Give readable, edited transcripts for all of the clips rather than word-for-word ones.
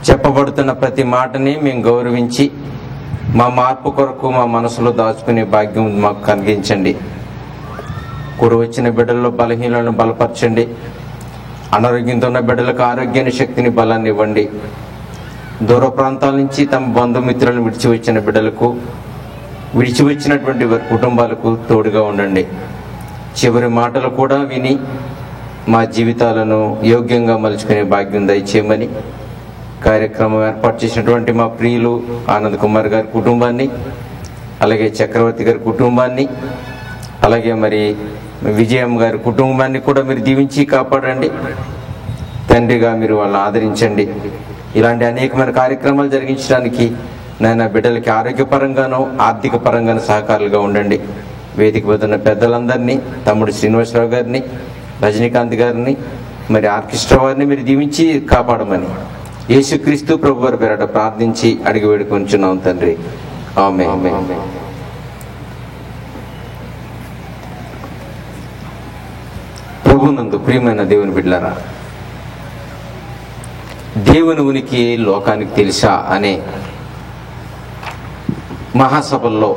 చెప్పబడుతున్న ప్రతి మాటని మేము గౌరవించి మా మార్పు కొరకు మా మనసులో దాచుకునే భాగ్యం మాకు కలిగించండి. కూడి వచ్చిన బిడ్డల్లో బలహీనలను బలపరచండి. అనారోగ్యంతో ఉన్న బిడ్డలకు ఆరోగ్యాన్ని, శక్తిని, బలాన్ని ఇవ్వండి. దూర ప్రాంతాల నుంచి తమ బంధుమిత్రులను విడిచి వచ్చిన బిడ్డలకు, విడిచి వచ్చినటువంటి వారి కుటుంబాలకు తోడుగా ఉండండి. చివరి మాటలు కూడా విని మా జీవితాలను యోగ్యంగా మలుచుకునే భాగ్యం దయచేయమని కార్యక్రమం ఏర్పాటు చేసినటువంటి మా ప్రియులు ఆనంద్ కుమార్ గారి కుటుంబాన్ని, అలాగే చక్రవర్తి గారి కుటుంబాన్ని, అలాగే మరి విజయం గారి కుటుంబాన్ని కూడా మీరు దీవించి కాపాడండి. తండ్రిగా మీరు వాళ్ళని ఆదరించండి. ఇలాంటి అనేకమైన కార్యక్రమాలు జరిగించడానికి నాయన బిడ్డలకి ఆరోగ్యపరంగానూ ఆర్థిక పరంగానూ సహకారులుగా ఉండండి. వేదిక వద్దున్న పెద్దలందరినీ, తమ్ముడు శ్రీనివాసరావు గారిని, రజనీకాంత్ గారిని, మరి ఆర్కెస్ట్రా వారిని మీరు దీవించి కాపాడమని యేసుక్రీస్తు ప్రభు వారి పేరట ప్రార్థించి అడిగి వేడుకొంచున్నాం తండ్రి. ఆమేన్. ప్రభునందు ప్రియమైన దేవుని బిడ్డలారా, దేవుని ఉనికి లోకానికి తెలుసా అనే మహాసభల్లో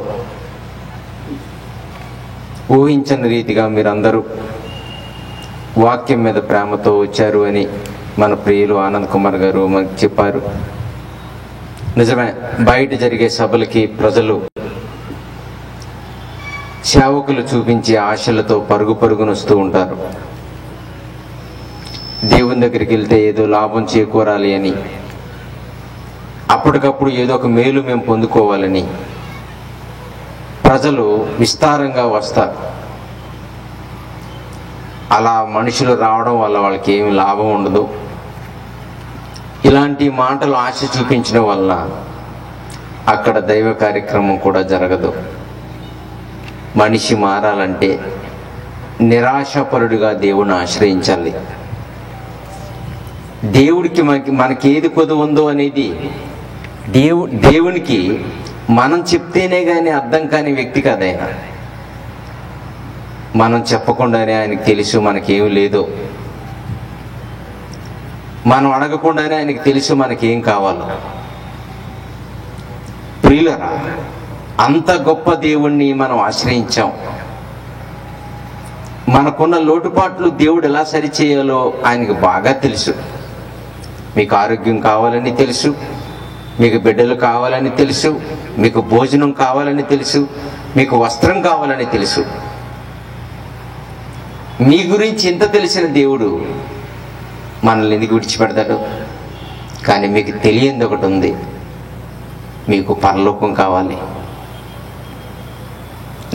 ఊహించని రీతిగా మీరందరూ వాక్యం మీద ప్రేమతో వచ్చారు అని మన ప్రియులు ఆనంద్ కుమార్ గారు మనకు చెప్పారు. నిజమే, బయట జరిగే సభలకి ప్రజలు సేవకులు చూపించే ఆశలతో పరుగు పరుగున వస్తూ ఉంటారు. దేవుని దగ్గరికి వెళ్తే ఏదో లాభం చేకూరాలి అని, అప్పటికప్పుడు ఏదో ఒక మేలు మేము పొందుకోవాలని ప్రజలు విస్తారంగా వస్తారు. అలా మనుషులు రావడం వల్ల వాళ్ళకి ఏమి లాభం ఉండదు. ఇలాంటి మాటలు ఆశ చూపించడం వల్ల అక్కడ దైవ కార్యక్రమం కూడా జరగదు. మనిషి మారాలంటే నిరాశపరుడుగా దేవుణ్ణి ఆశ్రయించాలి. దేవుడికి మనకేది కొదువు ఉందో అనేది దేవునికి మనం చెప్తేనే కానీ అర్థం కాని వ్యక్తి కాదైనా. మనం చెప్పకుండానే ఆయనకు తెలుసు మనకేమి లేదో. మనం అడగకుండానే ఆయనకు తెలుసు మనకేం కావాలో. ప్రియులరా, అంత గొప్ప దేవుణ్ణి మనం ఆశ్రయించాం. మనకున్న లోటుపాట్లు దేవుడు ఎలా సరిచేయాలో ఆయనకు బాగా తెలుసు. మీకు ఆరోగ్యం కావాలని తెలుసు, మీకు బిడ్డలు కావాలని తెలుసు, మీకు భోజనం కావాలని తెలుసు, మీకు వస్త్రం కావాలని తెలుసు. మీ గురించి ఇంత తెలిసిన దేవుడు మనల్ని ఎందుకు విడిచిపెడతాడు? కానీ మీకు తెలియంది ఒకటి ఉంది, మీకు పరలోకం కావాలి.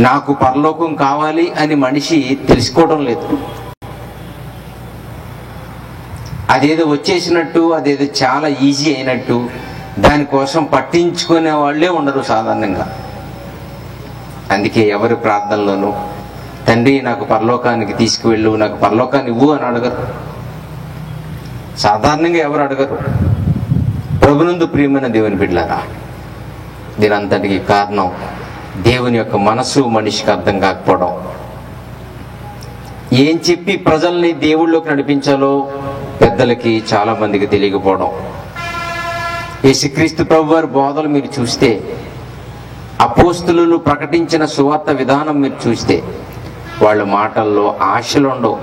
నాకు పరలోకం కావాలి అని మనిషి తెలుసుకోవడం లేదు. అదేదో వచ్చేసినట్టు, అదేదో చాలా ఈజీ అయినట్టు దానికోసం పట్టించుకునే వాళ్ళే ఉండరు సాధారణంగా. అందుకే ఎవరి ప్రార్థనలోనూ తండ్రి నాకు పరలోకానికి తీసుకువెళ్ళు, నాకు పరలోకాన్ని ఇవ్వు అని అడగరు. సాధారణంగా ఎవరు అడగరు. ప్రభునందు ప్రియమైన దేవుని బిడ్డలారా, దీనంతటికి కారణం దేవుని యొక్క మనసు మనిషికి అర్థం కాకపోవడం. ఏం చెప్పి ప్రజల్ని దేవుళ్ళలోకి నడిపించాలో పెద్దలకి చాలా మందికి తెలియకపోవడం. యేసుక్రీస్తు ప్రభు వారి బోధలు మీరు చూస్తే, అపోస్తలులు ప్రకటించిన సువార్త విధానం మీరు చూస్తే, వాళ్ళ మాటల్లో ఆశలు ఉండవు.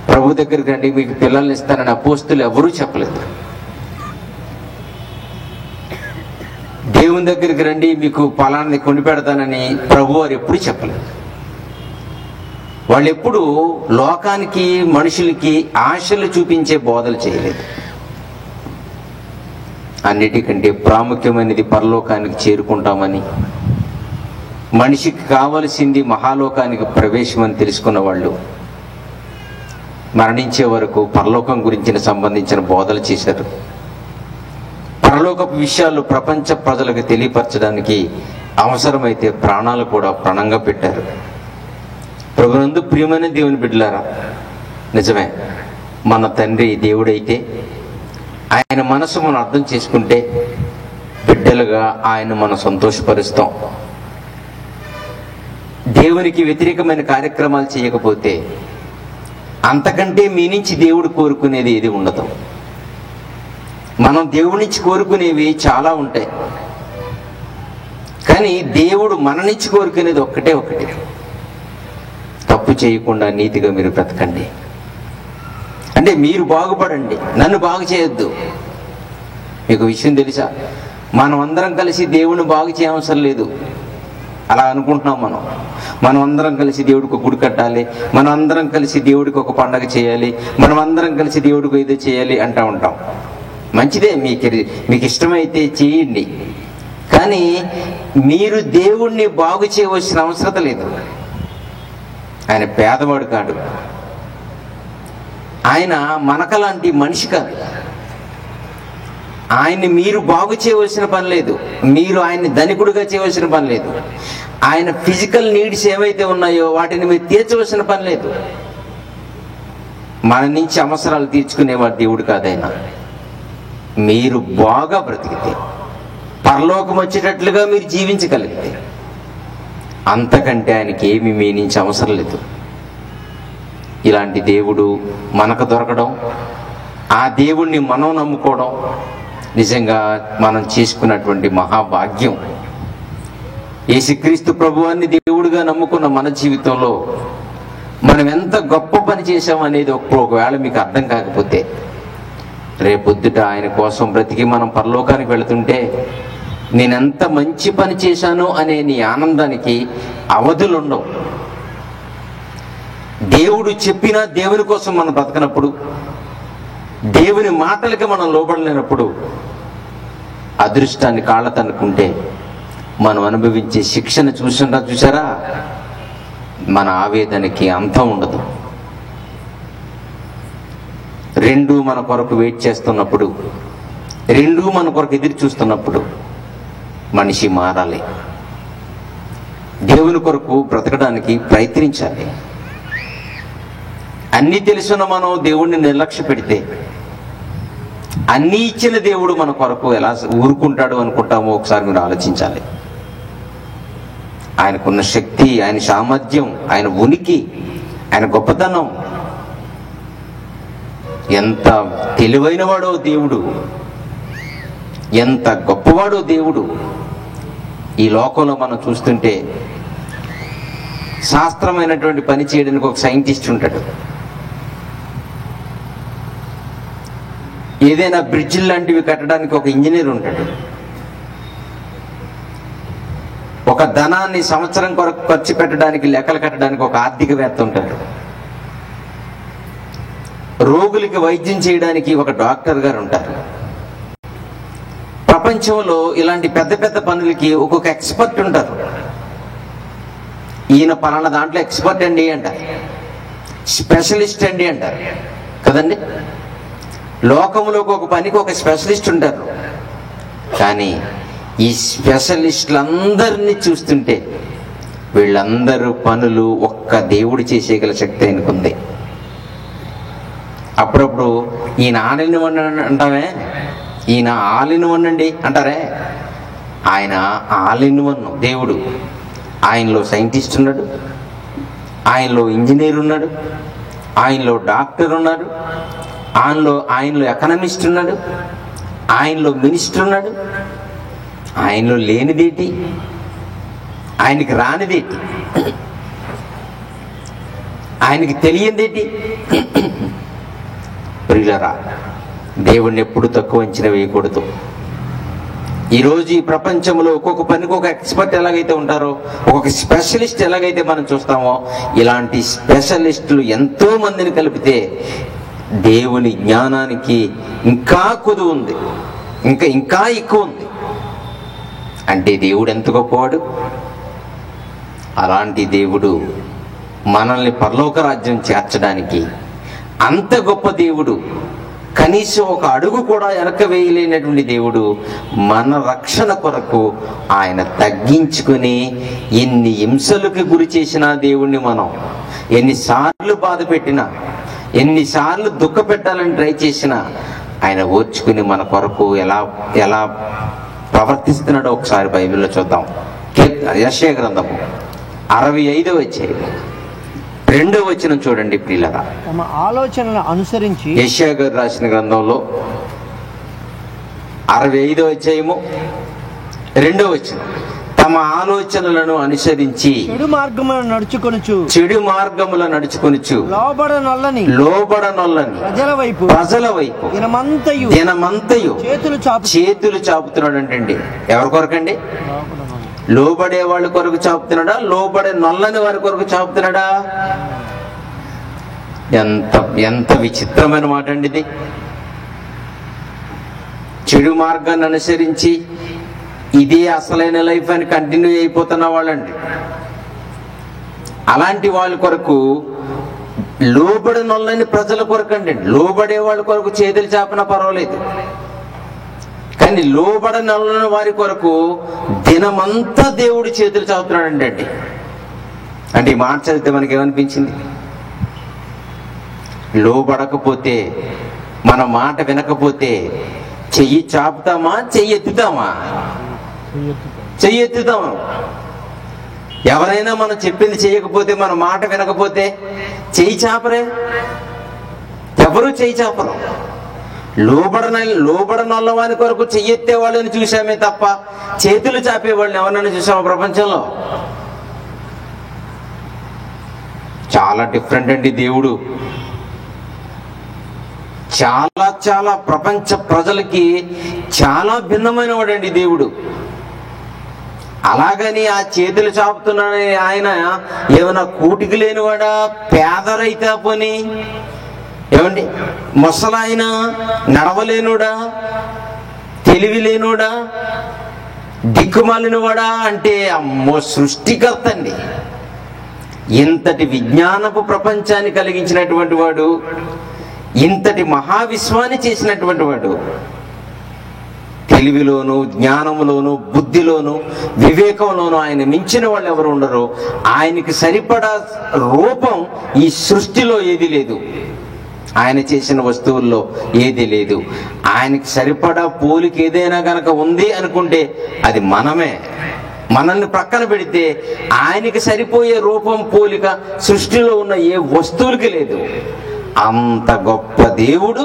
ప్రభు దగ్గరికి రండి మీకు పిల్లల్ని ఇస్తారని అపోస్తలు ఎవరూ చెప్పలేదు. దేవుని దగ్గరికి రండి మీకు ఫలాన్ని కొని పెడతానని ప్రభు వారు ఎప్పుడు చెప్పలేదు. వాళ్ళు ఎప్పుడు లోకానికి, మనుషులకి ఆశలు చూపించే బోధలు చేయలేదు. అన్నిటికంటే ప్రాముఖ్యమైనది పరలోకానికి చేరుకుంటామని, మనిషికి కావలసింది మహాలోకానికి ప్రవేశం అని తెలుసుకున్న వాళ్ళు మరణించే వరకు పరలోకం గురించిన సంబంధించిన బోధలు చేశారు. పరలోకపు విషయాలు ప్రపంచ ప్రజలకు తెలియపరచడానికి అవసరమైతే ప్రాణాలు కూడా ప్రాణంగా పెట్టారు. ప్రభునందు ప్రియమైన దేవుని బిడ్డలారా, నిజమే, మన తండ్రి దేవుడైతే ఆయన మనసు మనం అర్థం చేసుకుంటే బిడ్డలుగా ఆయన మనం సంతోషపరుస్తాం. దేవునికి వ్యతిరేకమైన కార్యక్రమాలు చేయకపోతే అంతకంటే మీ నుంచి దేవుడు కోరుకునేది ఏది ఉండదు. మనం దేవుడి నుంచి కోరుకునేవి చాలా ఉంటాయి, కానీ దేవుడు మన నుంచి కోరుకునేది ఒక్కటే ఒకటి, తప్పు చేయకుండా నీతిగా మీరు బ్రతకండి. అంటే మీరు బాగుపడండి, నన్ను బాగు చేయొద్దు. మీకు విషయం తెలుసా, మనం అందరం కలిసి దేవుడిని బాగు చేయవసరం లేదు. అలా అనుకుంటున్నాం మనం అందరం కలిసి దేవుడికి ఒక గుడి కట్టాలి, మనం అందరం కలిసి దేవుడికి ఒక పండగ చేయాలి, మనం అందరం కలిసి దేవుడికి ఏదో చేయాలి అంటూ ఉంటాం. మంచిదే, మీకు ఇష్టమైతే చేయండి, కానీ మీరు దేవుణ్ణి బాగు చేయవలసిన అవసరం లేదు. ఆయన పేదవాడు కాడు, ఆయన మనకలాంటి మనిషి కాదు. ఆయన్ని మీరు బాగు చేయవలసిన పని లేదు, మీరు ఆయన్ని ధనికుడిగా చేయవలసిన పని లేదు. ఆయన ఫిజికల్ నీడ్స్ ఏవైతే ఉన్నాయో వాటిని మీరు తీర్చవలసిన పని లేదు. మన నుంచి అవసరాలు తీర్చుకునేవాడు దేవుడు కాదైనా. మీరు బాగా బ్రతికితే, పరలోకం వచ్చేటట్లుగా మీరు జీవించగలిగితే, అంతకంటే ఆయనకి ఏమి మీ నుంచి అవసరం లేదు. ఇలాంటి దేవుడు మనకు దొరకడం, ఆ దేవుణ్ణి మనం నమ్ముకోవడం నిజంగా మనం చేసుకున్నటువంటి మహాభాగ్యం. యేసుక్రీస్తు ప్రభువాన్ని దేవుడిగా నమ్ముకున్న మన జీవితంలో మనం ఎంత గొప్ప పని చేశాం అనేది ఒకవేళ మీకు అర్థం కాకపోతే, రేపొద్దుట ఆయన కోసం బ్రతికి మనం పరలోకానికి వెళుతుంటే నేనెంత మంచి పని చేశాను అనే నీ ఆనందానికి అవధులుండవు. దేవుడు చెప్పినా దేవుని కోసం మనం బ్రతకనప్పుడు, దేవుని మాటలకి మనం లోబడలేనప్పుడు, అదృష్టాన్ని కాళ్ళతనుకుంటే మనం అనుభవించే శిక్షణ చూసారా, మన ఆవేదనకి అంతం ఉండదు. రెండూ మన కొరకు వెయిట్ చేస్తున్నప్పుడు, రెండూ మన కొరకు ఎదురు చూస్తున్నప్పుడు మనిషి మారాలి. దేవుని కొరకు బ్రతకడానికి ప్రయత్నించాలి. అన్నీ తెలుసున్న మనం దేవుణ్ణి నిర్లక్ష్య పెడితే, అన్నీ ఇచ్చిన దేవుడు మన కొరకు ఎలా ఊరుకుంటాడు అనుకుంటామో ఒకసారి మీరు ఆలోచించాలి. ఆయనకున్న శక్తి, ఆయన సామర్థ్యం, ఆయన ఉనికి, ఆయన గొప్పతనం, ఎంత తెలివైనవాడో దేవుడు, ఎంత గొప్పవాడో దేవుడు. ఈ లోకంలో మనం చూస్తుంటే శాస్త్రమైనటువంటి పని చేయడానికి ఒక సైంటిస్ట్ ఉంటాడు, ఏదైనా బ్రిడ్జిల్ లాంటివి కట్టడానికి ఒక ఇంజనీర్ ఉంటాడు, ఒక ధనాన్ని సంవత్సరం కొరకు ఖర్చు పెట్టడానికి, లెక్కలు కట్టడానికి ఒక ఆర్థికవేత్త ఉంటాడు, రోగులకి వైద్యం చేయడానికి ఒక డాక్టర్ గారు ఉంటారు. ప్రపంచంలో ఇలాంటి పెద్ద పెద్ద పనులకి ఒక్కొక్క ఎక్స్పర్ట్ ఉంటారు. ఈయన పలానా దాంట్లో ఎక్స్పర్ట్ అండి అంటారు, స్పెషలిస్ట్ అండి అంటారు కదండి. లోకంలోకి ఒక పనికి ఒక స్పెషలిస్ట్ ఉంటారు, కానీ ఈ స్పెషలిస్టులందరినీ చూస్తుంటే వీళ్ళందరూ పనులు ఒక్క దేవుడు చేసేయగల శక్తి ఆయనకుంది. అప్పుడప్పుడు ఈయన ఆలిని వండి అంటామే, ఈయన ఆలిని వండండి అంటారే, ఆయన ఆలిని వన్ను దేవుడు. ఆయనలో సైంటిస్ట్ ఉన్నాడు, ఆయనలో ఇంజనీర్ ఉన్నాడు, ఆయనలో డాక్టర్ ఉన్నాడు, ఆయనలో ఎకనమిస్ట్ ఉన్నాడు, ఆయనలో మినిస్టర్ ఉన్నాడు. ఆయనలో లేనిదేటి, ఆయనకి రానిదేటి, ఆయనకి తెలియనిదేటి. ప్రియులరా, దేవుణ్ణి ఎప్పుడు తక్కువ అంచనా వేయకూడదు. ఈరోజు ఈ ప్రపంచంలో ఒక్కొక్క పనికి ఒక ఎక్స్పర్ట్ ఎలాగైతే ఉంటారో, ఒక్కొక్క స్పెషలిస్ట్ ఎలాగైతే మనం చూస్తామో, ఇలాంటి స్పెషలిస్టులు ఎంతో మందిని కలిపితే దేవుని జ్ఞానానికి ఇంకా కొదువు ఉంది, ఇంకా ఎక్కువ ఉంది. అంటే దేవుడు ఎంత గొప్పవాడు. అలాంటి దేవుడు మనల్ని పరలోక రాజ్యం చేర్చడానికి, అంత గొప్ప దేవుడు, కనీసం ఒక అడుగు కూడా వెనక వేయలేనటువంటి దేవుడు మన రక్షణ కొరకు ఆయన తగ్గించుకుని ఎన్ని హింసలకు గురి చేసినా దేవుణ్ణి మనం ఎన్నిసార్లు బాధ పెట్టినా, ఎన్నిసార్లు దుఃఖ పెట్టాలని ట్రై చేసినా ఆయన ఓర్చుకుని మన కొరకు ఎలా ప్రవర్తిస్తున్నాడో ఒకసారి బైబిల్లో చూద్దాం. యెషయా గ్రంథము 65వ అధ్యాయం 2వ వచనం చూడండి ప్రియులారా. తమ ఆలోచనలను అనుసరించి, యెషయా గారు రాసిన గ్రంథంలో 65వ అధ్యాయము 2వ వచనం. తమ ఆలోచనలను అనుసరించి చెడు మార్గములను నడుచుకొనుచు లోబడనొల్లని ప్రజల వైపు దినమంతయు చేతులు చాపుతున్నాడు అంటండి. ఎవరి కొరకండి? లోబడే వాళ్ళ కొరకు చాపుతున్నాడా? లోబడే నొల్లని వారి కొరకు చాపుతున్నాడా? ఎంత ఎంత విచిత్రమైన మాట అండి ఇది. చెడు మార్గాన్ని అనుసరించి ఇదే అసలైన లైఫ్ అని కంటిన్యూ అయిపోతున్న వాళ్ళండి. అలాంటి వాళ్ళ కొరకు, లోబడనొల్లని ప్రజల కొరకు అండి. లోబడే వాళ్ళ కొరకు చేతులు చాపినా పర్వాలేదు, కానీ లోబడనొల్లని వారి కొరకు దినమంతా దేవుడు చేతులు చాపుతున్నాడండి అండి. అంటే ఈ మాట చదివితే మనకి ఏమనిపించింది? లోబడకపోతే, మన మాట వినకపోతే చెయ్యి చాపుతామా, చెయ్యి ఎత్తుతామా? చెయ్యి ఎత్తుతాం. ఎవరైనా మనం చెప్పింది చేయకపోతే, మన మాట వినకపోతే చెయ్యి చాపరే. ఎవరు చెయ్యి చాపరు. లోబడనొల్ల వాని కొరకు చెయ్యెత్తే వాళ్ళని చూసామే తప్ప చేతులు చాపే వాళ్ళని ఎవరినైనా చూసామా ప్రపంచంలో? చాలా డిఫరెంట్ అండి దేవుడు. చాలా చాలా ప్రపంచ ప్రజలకి చాలా భిన్నమైన వాడండి దేవుడు. అలాగని ఆ చేతులు చాపుతున్నాడని ఆయన ఏమైనా కూటికి లేనివాడా? పేదరైతే పోని ఏమండి, ముసలాయన, నడవలేనుడా, తెలివి లేనుడా, దిక్కుమాలినవాడా అంటే అమ్మో సృష్టికర్త అండి. ఇంతటి విజ్ఞానపు ప్రపంచాన్ని కలిగించినటువంటి వాడు, ఇంతటి మహావిశ్వాన్ని చేసినటువంటి వాడు, తెలివిలోను, జ్ఞానములోను, బుద్ధిలోను, వివేకంలోను ఆయన మించిన వాళ్ళు ఎవరు ఉండరు. ఆయనకి సరిపడా రూపం ఈ సృష్టిలో ఏది లేదు. ఆయన చేసిన వస్తువుల్లో ఏది లేదు. ఆయనకి సరిపడా పోలిక ఏదైనా గనక ఉంది అనుకుంటే అది మనమే. మనల్ని ప్రక్కన పెడితే ఆయనకి సరిపోయే రూపం, పోలిక సృష్టిలో ఉన్న ఏ వస్తువులకి లేదు. అంత గొప్ప దేవుడు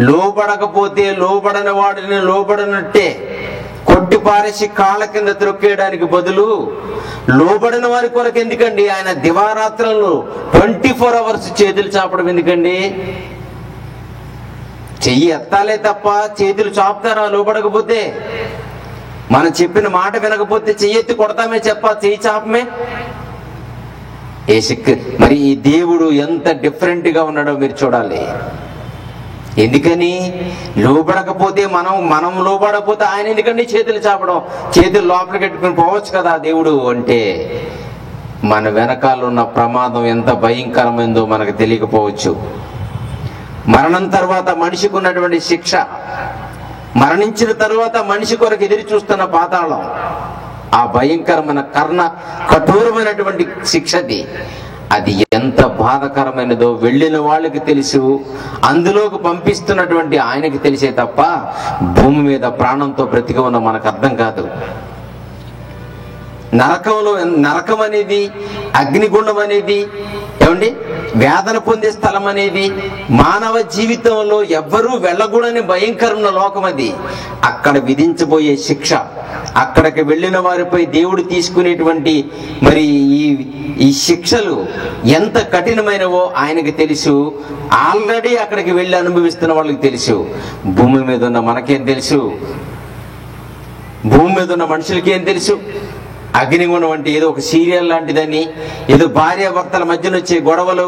లోబడకపోతే లోబడని వాడిని లోబడనట్టే కొట్టి పారేసి కాళ్ళ కింద త్రొక్కేయడానికి బదులు లోబడిన వారి కొరకు ఎందుకండి ఆయన దివారాత్రంలో 24 hours చేతులు చాపడం ఎందుకండి? చెయ్యి ఎత్తాలే తప్ప చేతులు చాపుతారా లోబడకపోతే? మనం చెప్పిన మాట వినకపోతే చెయ్యెత్తి కొడతామే చెప్ప, చెయ్యి చాపమే. మరి ఈ దేవుడు ఎంత డిఫరెంట్ గా ఉన్నాడో మీరు చూడాలి. ఎందుకని? లోబడకపోతే మనం లోబడకపోతే ఆయన ఎందుకండి చేతులు చాపడం? చేతులు లోపలికి పెట్టుకుని పోవచ్చు కదా దేవుడు అంటే. మన వెనకాల ఉన్న ప్రమాదం ఎంత భయంకరమైందో మనకు తెలియకపోవచ్చు. మరణం తర్వాత మనిషికి ఉన్నటువంటి శిక్ష, మరణించిన తరువాత మనిషి కొరకు ఎదురు చూస్తున్న పాతాళం, ఆ భయంకరమైన కఠోరమైనటువంటి శిక్షది. అది ఎంత బాధకరమైనదో వెళ్ళిన వాళ్ళకి తెలుసు, అందులోకి పంపిస్తున్నటువంటి ఆయనకి తెలిసే తప్ప భూమి మీద ప్రాణంతో బ్రతికి ఉన్న మనకు అర్థం కాదు. నరకం అనేది, అగ్నిగుండం అనేది, ఏమండి, వేదన పొందే స్థలం అనేది మానవ జీవితంలో ఎవ్వరూ వెళ్ళకూడని భయంకరమైన లోకం అది. అక్కడ విధించబోయే శిక్ష, అక్కడికి వెళ్ళిన వారిపై దేవుడు తీసుకునేటువంటి మరి ఈ శిక్షలు ఎంత కఠినమైనవో ఆయనకి తెలుసు. ఆల్రెడీ అక్కడికి వెళ్ళి అనుభవిస్తున్న వాళ్ళకి తెలుసు. భూమి మీద ఉన్న మనకేం తెలుసు? భూమి మీద ఉన్న మనుషులకి ఏం తెలుసు? అగ్నిగుణం అంటే ఏదో ఒక సీరియల్ లాంటిదని, ఏదో భార్యాభర్తల మధ్యన వచ్చే గొడవలు,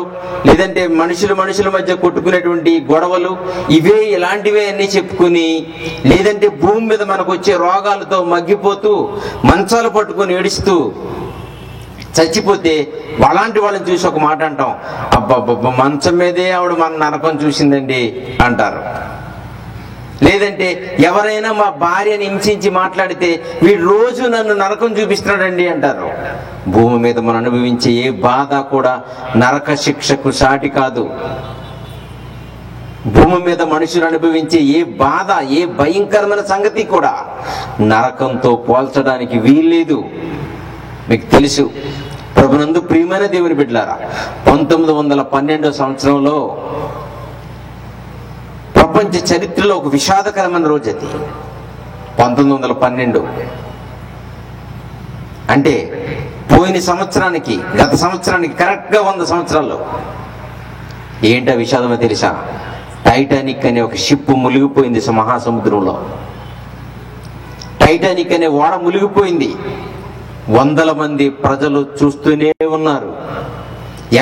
లేదంటే మనుషుల మధ్య కొట్టుకునేటువంటి గొడవలు, ఇవే ఇలాంటివే అన్ని చెప్పుకుని, లేదంటే భూమి మీద మనకు వచ్చే రోగాలతో మగ్గిపోతూ మంచాలు పట్టుకుని ఏడుస్తూ చచ్చిపోతే అలాంటి వాళ్ళని చూసి ఒక మాట అంటాం, అబ్బబ్బబ్బ మంచం మీదే ఆవిడ మన నరకం చూసిందండి అంటారు. లేదంటే ఎవరైనా మా భార్యని హింసించి మాట్లాడితే వీడు రోజు నన్ను నరకం చూపిస్తున్నాడండి అంటారు. భూమి మీద మనం అనుభవించే ఏ బాధ కూడా నరక శిక్షకు సాటి కాదు. భూమి మీద మనుషులు అనుభవించే ఏ బాధ, ఏ భయంకరమైన సంగతి కూడా నరకంతో పోల్చడానికి వీల్లేదు. మీకు తెలుసు, ప్రభునందు ప్రియమైన దేవుని బిడ్డలారా, 1912 సంవత్సరంలో ప్రపంచ చరిత్రలో ఒక విషాదకరమైన రోజు అది. 1912 అంటే పోయిన సంవత్సరానికి, గత సంవత్సరానికి కరెక్ట్గా 100 సంవత్సరాల్లో. ఏంటో విషాదమో తెలుసా? టైటానిక్ అనే ఒక షిప్ మునిగిపోయింది మహాసముద్రంలో. టైటానిక్ అనే ఓడ మునిగిపోయింది. వందల మంది ప్రజలు చూస్తూనే ఉన్నారు.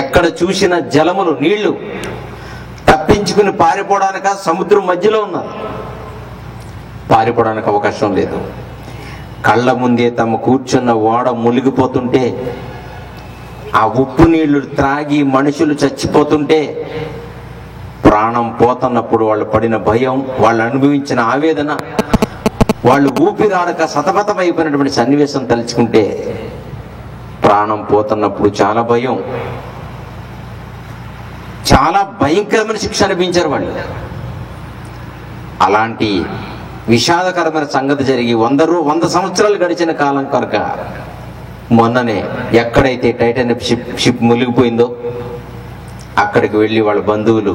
ఎక్కడ చూసిన జలములు, నీళ్లు. తప్పించుకుని పారిపోవడానిక సముద్రం మధ్యలో ఉన్నారు. పారిపోవడానికి అవకాశం లేదు. కళ్ళ ముందే తమ కూర్చున్న ఓడ మునిగిపోతుంటే, ఆ ఉప్పు నీళ్లు త్రాగి మనుషులు చచ్చిపోతుంటే, ప్రాణం పోతున్నప్పుడు వాళ్ళు పడిన భయం, వాళ్ళు అనుభవించిన ఆవేదన, వాళ్ళు ఊపిరాడక సతమతమైపోయినటువంటి సన్నివేశం తలుచుకుంటే ప్రాణం పోతున్నప్పుడు చాలా భయం, చాలా భయంకరమైన శిక్ష అనిపించారు వాళ్ళు. అలాంటి విషాదకరమైన సంగతి జరిగి 100 సంవత్సరాలు గడిచిన కాలం కనుక మొన్ననే ఎక్కడైతే టైటానిక్ షిప్ మునిగిపోయిందో అక్కడికి వెళ్ళి వాళ్ళ బంధువులు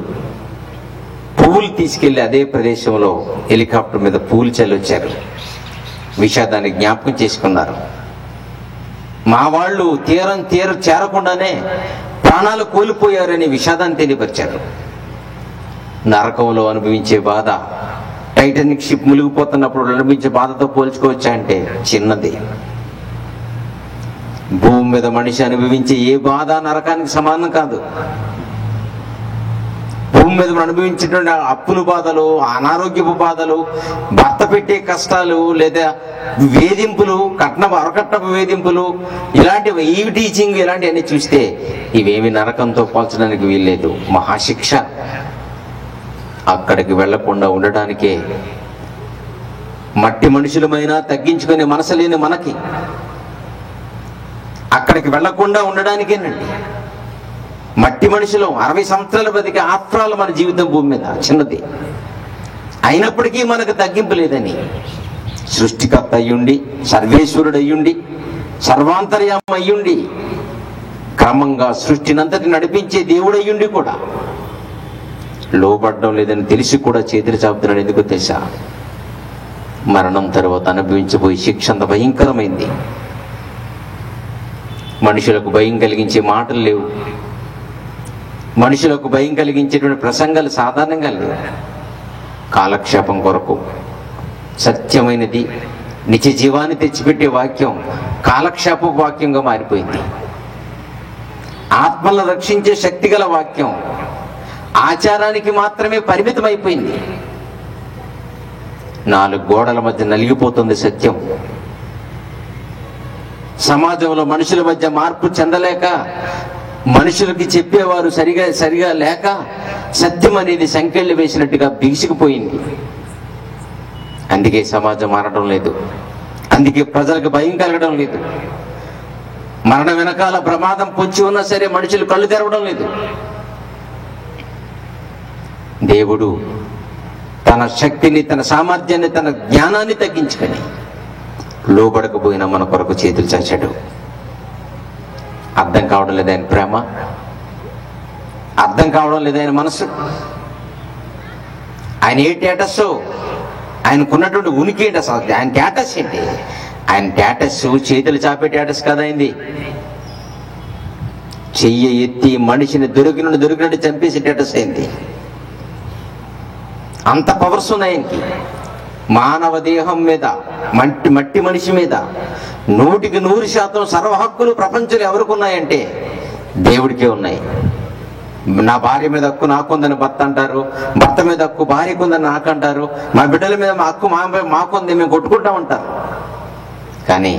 పువ్వులు తీసుకెళ్లి అదే ప్రదేశంలో హెలికాప్టర్ మీద పూలు చల్లొచ్చారు. విషాదాన్ని జ్ఞాపకం చేసుకున్నారు. మా వాళ్ళు తీరం చేరకుండానే ప్రాణాలు కోల్పోయారని విషాదాన్ని తెలియపరిచారు. నరకంలో అనుభవించే బాధ టైటానిక్ షిప్ మునిగిపోతున్నప్పుడు అనుభవించే బాధతో పోల్చుకోవచ్చా అంటే చిన్నది. భూమి మీద మనిషి అనుభవించే ఏ బాధ నరకానికి సమానం కాదు. భూమి మీద అనుభవించేటువంటి అప్పుల బాధలు, అనారోగ్యపు బాధలు, భర్త పెట్టే కష్టాలు, లేదా వేధింపులు, అరకట్నపు వేధింపులు, ఇలాంటివి, ఈ టీచింగ్ ఇలాంటివన్నీ చూస్తే ఇవేమి నరకంతో పోల్చడానికి వీల్లేదు. మహాశిక్ష. అక్కడికి వెళ్లకుండా ఉండడానికే మట్టి మనుషులమైనా తగ్గించుకునే మనసు లేని మనకి అక్కడికి వెళ్లకుండా ఉండడానికేనండి. మట్టి మనుషులు 60 సంవత్సరాలు బతికే ఆఫ్రాలు మన జీవితం భూమి మీద చిన్నది. అయినప్పటికీ మనకు తగ్గింపు లేదని సృష్టికర్త అయ్యుండి, సర్వేశ్వరుడు అయ్యుండి, సర్వాంతర్యామ అయ్యుండి, క్రమంగా సృష్టినంతటి నడిపించే దేవుడు అయ్యుండి కూడా లోబడ్డం లేదని తెలిసి కూడా చేతులు చాపుతున్నాడు. ఎందుకు తెలుసా? మరణం తర్వాత అనుభవించబోయే శిక్ష అంత భయంకరమైంది. మనుషులకు భయం కలిగించే మాటలు లేవు. మనుషులకు భయం కలిగించేటువంటి ప్రసంగాలు సాధారణంగా లేవు. కాలక్షేపం కొరకు సత్యమైనది, నిత్య జీవాన్ని తెచ్చిపెట్టే వాక్యం కాలక్షేప వాక్యంగా మారిపోయింది. ఆత్మలను రక్షించే శక్తి గల వాక్యం ఆచారానికి మాత్రమే పరిమితం అయిపోయింది. 4 గోడల మధ్య నలిగిపోతుంది సత్యం. సమాజంలో మనుషుల మధ్య మార్పు చెందలేక, మనుషులకి చెప్పేవారు సరిగా లేక సత్యం అనేది సంకెళ్ళు వేసినట్టుగా బిగిసిపోయింది. అందుకే సమాజం మారడం లేదు. అందుకే ప్రజలకు భయం కలగడం లేదు. మరణం వెనకాల ప్రమాదం పొంచి ఉన్నా సరే మనుషులు కళ్ళు తెరవడం లేదు. దేవుడు తన శక్తిని, తన సామర్థ్యాన్ని, తన జ్ఞానాన్ని తగ్గించుకొని లోబడకపోయినా మన కొరకు చేతులు చాచాడు. అర్థం కావడం లేదు ఆయన ప్రేమ, అర్థం కావడం లేదు ఆయన మనసు. ఆయన ఏ స్టేటస్, ఆయనకున్నటువంటి ఉనికి ఏంటి అసలు? ఆయన స్టేటస్ ఏంటి? ఆయన స్టేటస్ చేతులు చాపే స్టేటస్ కదా అయింది. చెయ్యి ఎత్తి మనిషిని దొరికినట్టు చంపేసి స్టేటస్ అయింది. అంత పవర్స్ ఉన్నాయి ఆయనకి. మానవ దేహం మీద, మట్టి మనిషి మీద 100% సర్వ హక్కులు ప్రపంచంలో ఎవరికి ఉన్నాయంటే దేవుడికే ఉన్నాయి. నా భార్య మీద హక్కు నాకుందని భర్త అంటారు, భర్త మీద హక్కు భార్యకు ఉందని నాకు అంటారు, మా బిడ్డల మీద మా హక్కు మాకుంది, మేము కొట్టుకుంటా ఉంటారు. కానీ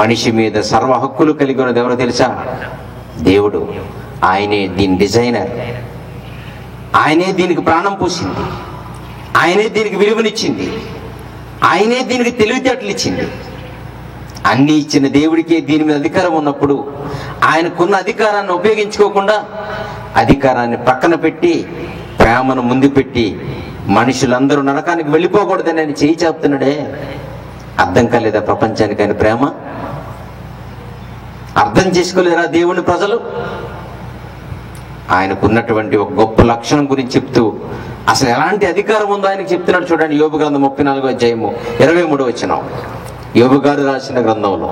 మనిషి మీద సర్వ హక్కులు కలిగి ఉన్నది ఎవరో తెలుసా? దేవుడు. ఆయనే దీని డిజైనర్. ఆయనే దీనికి ప్రాణం పోసింది. ఆయనే దీనికి విలువనిచ్చింది. ఆయనే దీనికి తెలివితేటలు ఇచ్చింది. అన్ని ఇచ్చిన దేవుడికే దీని మీద అధికారం ఉన్నప్పుడు ఆయనకున్న అధికారాన్ని ఉపయోగించుకోకుండా అధికారాన్ని పక్కన పెట్టి ప్రేమను ముందు పెట్టి మనుషులందరూ నరకానికి వెళ్ళిపోకూడదని ఆయన చేయి చెప్తున్నాడే. అర్థం కాలేదా ప్రపంచానికి ఆయన ప్రేమ? అర్థం చేసుకోలేరా దేవుని ప్రజలు? ఆయనకున్నటువంటి ఒక గొప్ప లక్షణం గురించి చెప్తూ అసలు ఎలాంటి అధికారం ఉందో ఆయనకి చెప్తున్నాడు. చూడండి, యోబు గ్రంథం 34వ అధ్యాయము 23వ వచనం. యోబు గారు రాసిన గ్రంథంలో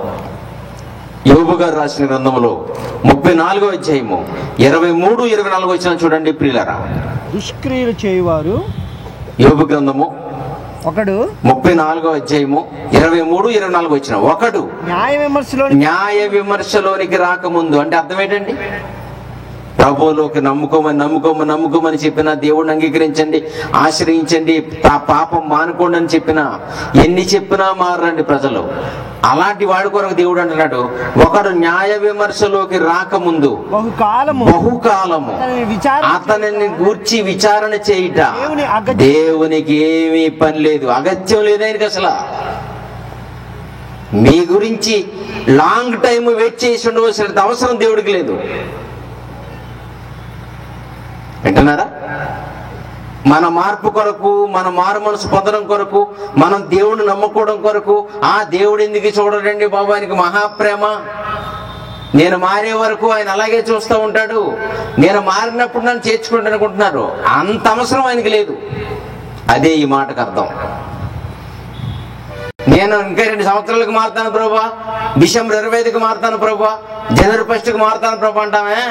34వ అధ్యాయము 23, 24 వచనం చూడండి ప్రియులారా. దుష్క్రియలు చేయువారు, యోబు గ్రంథము ఒకడు 34వ అధ్యాయము 23, 24 వచనం. ఒకడు న్యాయ విమర్శలోనికి రాకముందు అంటే అర్థం ఏంటండి? ప్రభువులోకి నమ్ముకోమని చెప్పినా, దేవుడిని అంగీకరించండి, ఆశ్రయించండి, పాపం మానుకోండి అని చెప్పినా, ఎన్ని చెప్పినా మారండి ప్రజలు. అలాంటి వాడి కొరకు దేవుడు అంటున్నాడు, ఒకడు న్యాయ విమర్శలోకి రాకముందు బహుకాలము అతనిని గూర్చి విచారణ చేయుట దేవునికి ఏమీ పని లేదు, అగత్యం లేదు ఆయనకి. అసలు మీ గురించి లాంగ్ టైం వెయిట్ చేసి ఉండవలసిన అవసరం దేవుడికి లేదు. వింటున్నారా? మన మార్పు కొరకు, మన మారు మనసు పొందడం కొరకు, మనం దేవుడిని నమ్ముకోవడం కొరకు, ఆ దేవుడు ఎందుకు చూడడండి బాబు, ఆయనకి మహాప్రేమ. నేను మారే వరకు ఆయన అలాగే చూస్తూ ఉంటాడు, నేను మారినప్పుడు నన్ను చేర్చుకుంటాను అనుకుంటున్నారు. అంత అవసరం ఆయనకి లేదు. అదే ఈ మాటకు అర్థం. నేను ఇంకా 2 సంవత్సరాలకు మారుతాను ప్రభా, డిసెంబర్ 25కి మారుతాను ప్రభా, జనవరి 1కి మారుతాను ప్రభా అంటామే.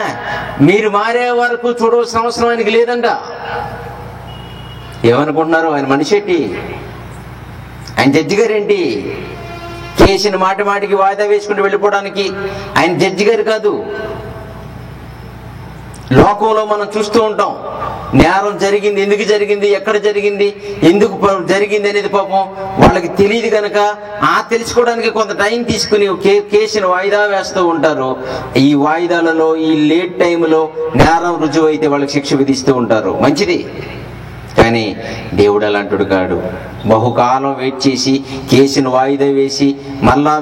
మీరు మారే వరకు చూడవలసిన అవసరం ఆయనకి లేదంట. ఏమనుకుంటున్నారు? ఆయన మనిషి ఏంటి? ఆయన జడ్జి గారేంటి? కేసుని మాటి మాటికి వాయిదా వేసుకుంటూ వెళ్ళిపోవడానికి ఆయన జడ్జి గారు కాదు. లోకంలో మనం చూస్తూ ఉంటాం, నేరం జరిగింది, ఎందుకు జరిగింది, ఎక్కడ జరిగింది, ఎందుకు జరిగింది అనేది పాపం వాళ్ళకి తెలియదు కనుక తెలుసుకోవడానికి కొంత టైం తీసుకుని కేసును వాయిదా వేస్తూ ఉంటారు. ఈ వాయిదాలలో, ఈ లేట్ టైంలో నేరం రుజువు అయితే వాళ్ళకి శిక్ష విధిస్తూ ఉంటారు. మంచిది, కానీ దేవుడు అలాంటిడు కాడు. బహుకాలం వెయిట్ చేసి కేసును వాయిదా వేసి మరలా